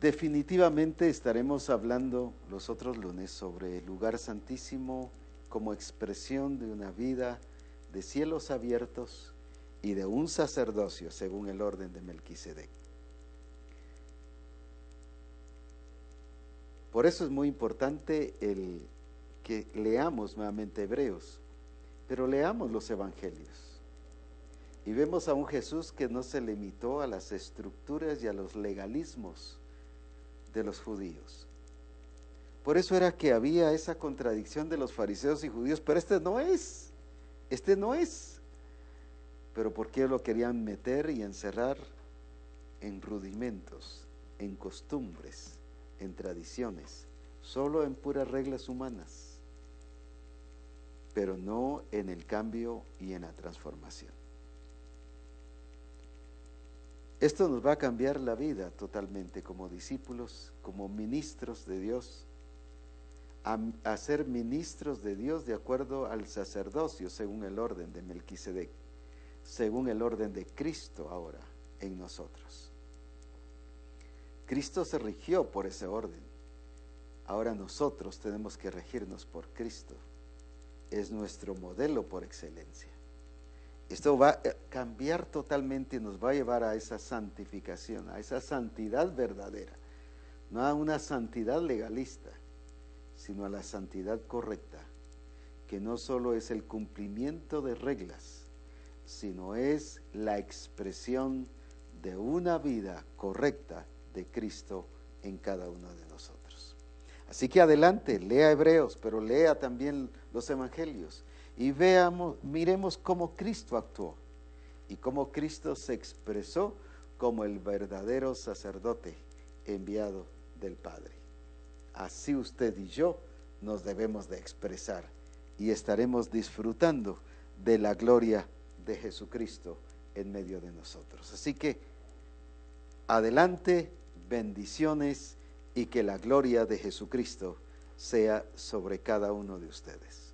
Definitivamente estaremos hablando los otros lunes sobre el lugar santísimo como expresión de una vida de cielos abiertos y de un sacerdocio según el orden de Melquisedec. Por eso es muy importante el que leamos nuevamente Hebreos, pero leamos los evangelios. Y vemos a un Jesús que no se limitó a las estructuras y a los legalismos de los judíos. Por eso era que había esa contradicción de los fariseos y judíos, pero este no es. Pero ¿por qué lo querían meter y encerrar en rudimentos, en costumbres, en tradiciones, solo en puras reglas humanas, pero no en el cambio y en la transformación? Esto nos va a cambiar la vida totalmente como discípulos, como ministros de Dios, a ser ministros de Dios de acuerdo al sacerdocio según el orden de Melquisedec, según el orden de Cristo ahora en nosotros. Cristo se rigió por ese orden, ahora nosotros tenemos que regirnos por Cristo, es nuestro modelo por excelencia. Esto va a cambiar totalmente y nos va a llevar a esa santificación, a esa santidad verdadera, no a una santidad legalista, sino a la santidad correcta, que no solo es el cumplimiento de reglas, sino es la expresión de una vida correcta de Cristo en cada uno de nosotros. Así que adelante, lea Hebreos, pero lea también los evangelios. Y miremos cómo Cristo actuó y cómo Cristo se expresó como el verdadero sacerdote enviado del Padre. Así usted y yo nos debemos de expresar y estaremos disfrutando de la gloria de Jesucristo en medio de nosotros. Así que adelante, bendiciones y que la gloria de Jesucristo sea sobre cada uno de ustedes.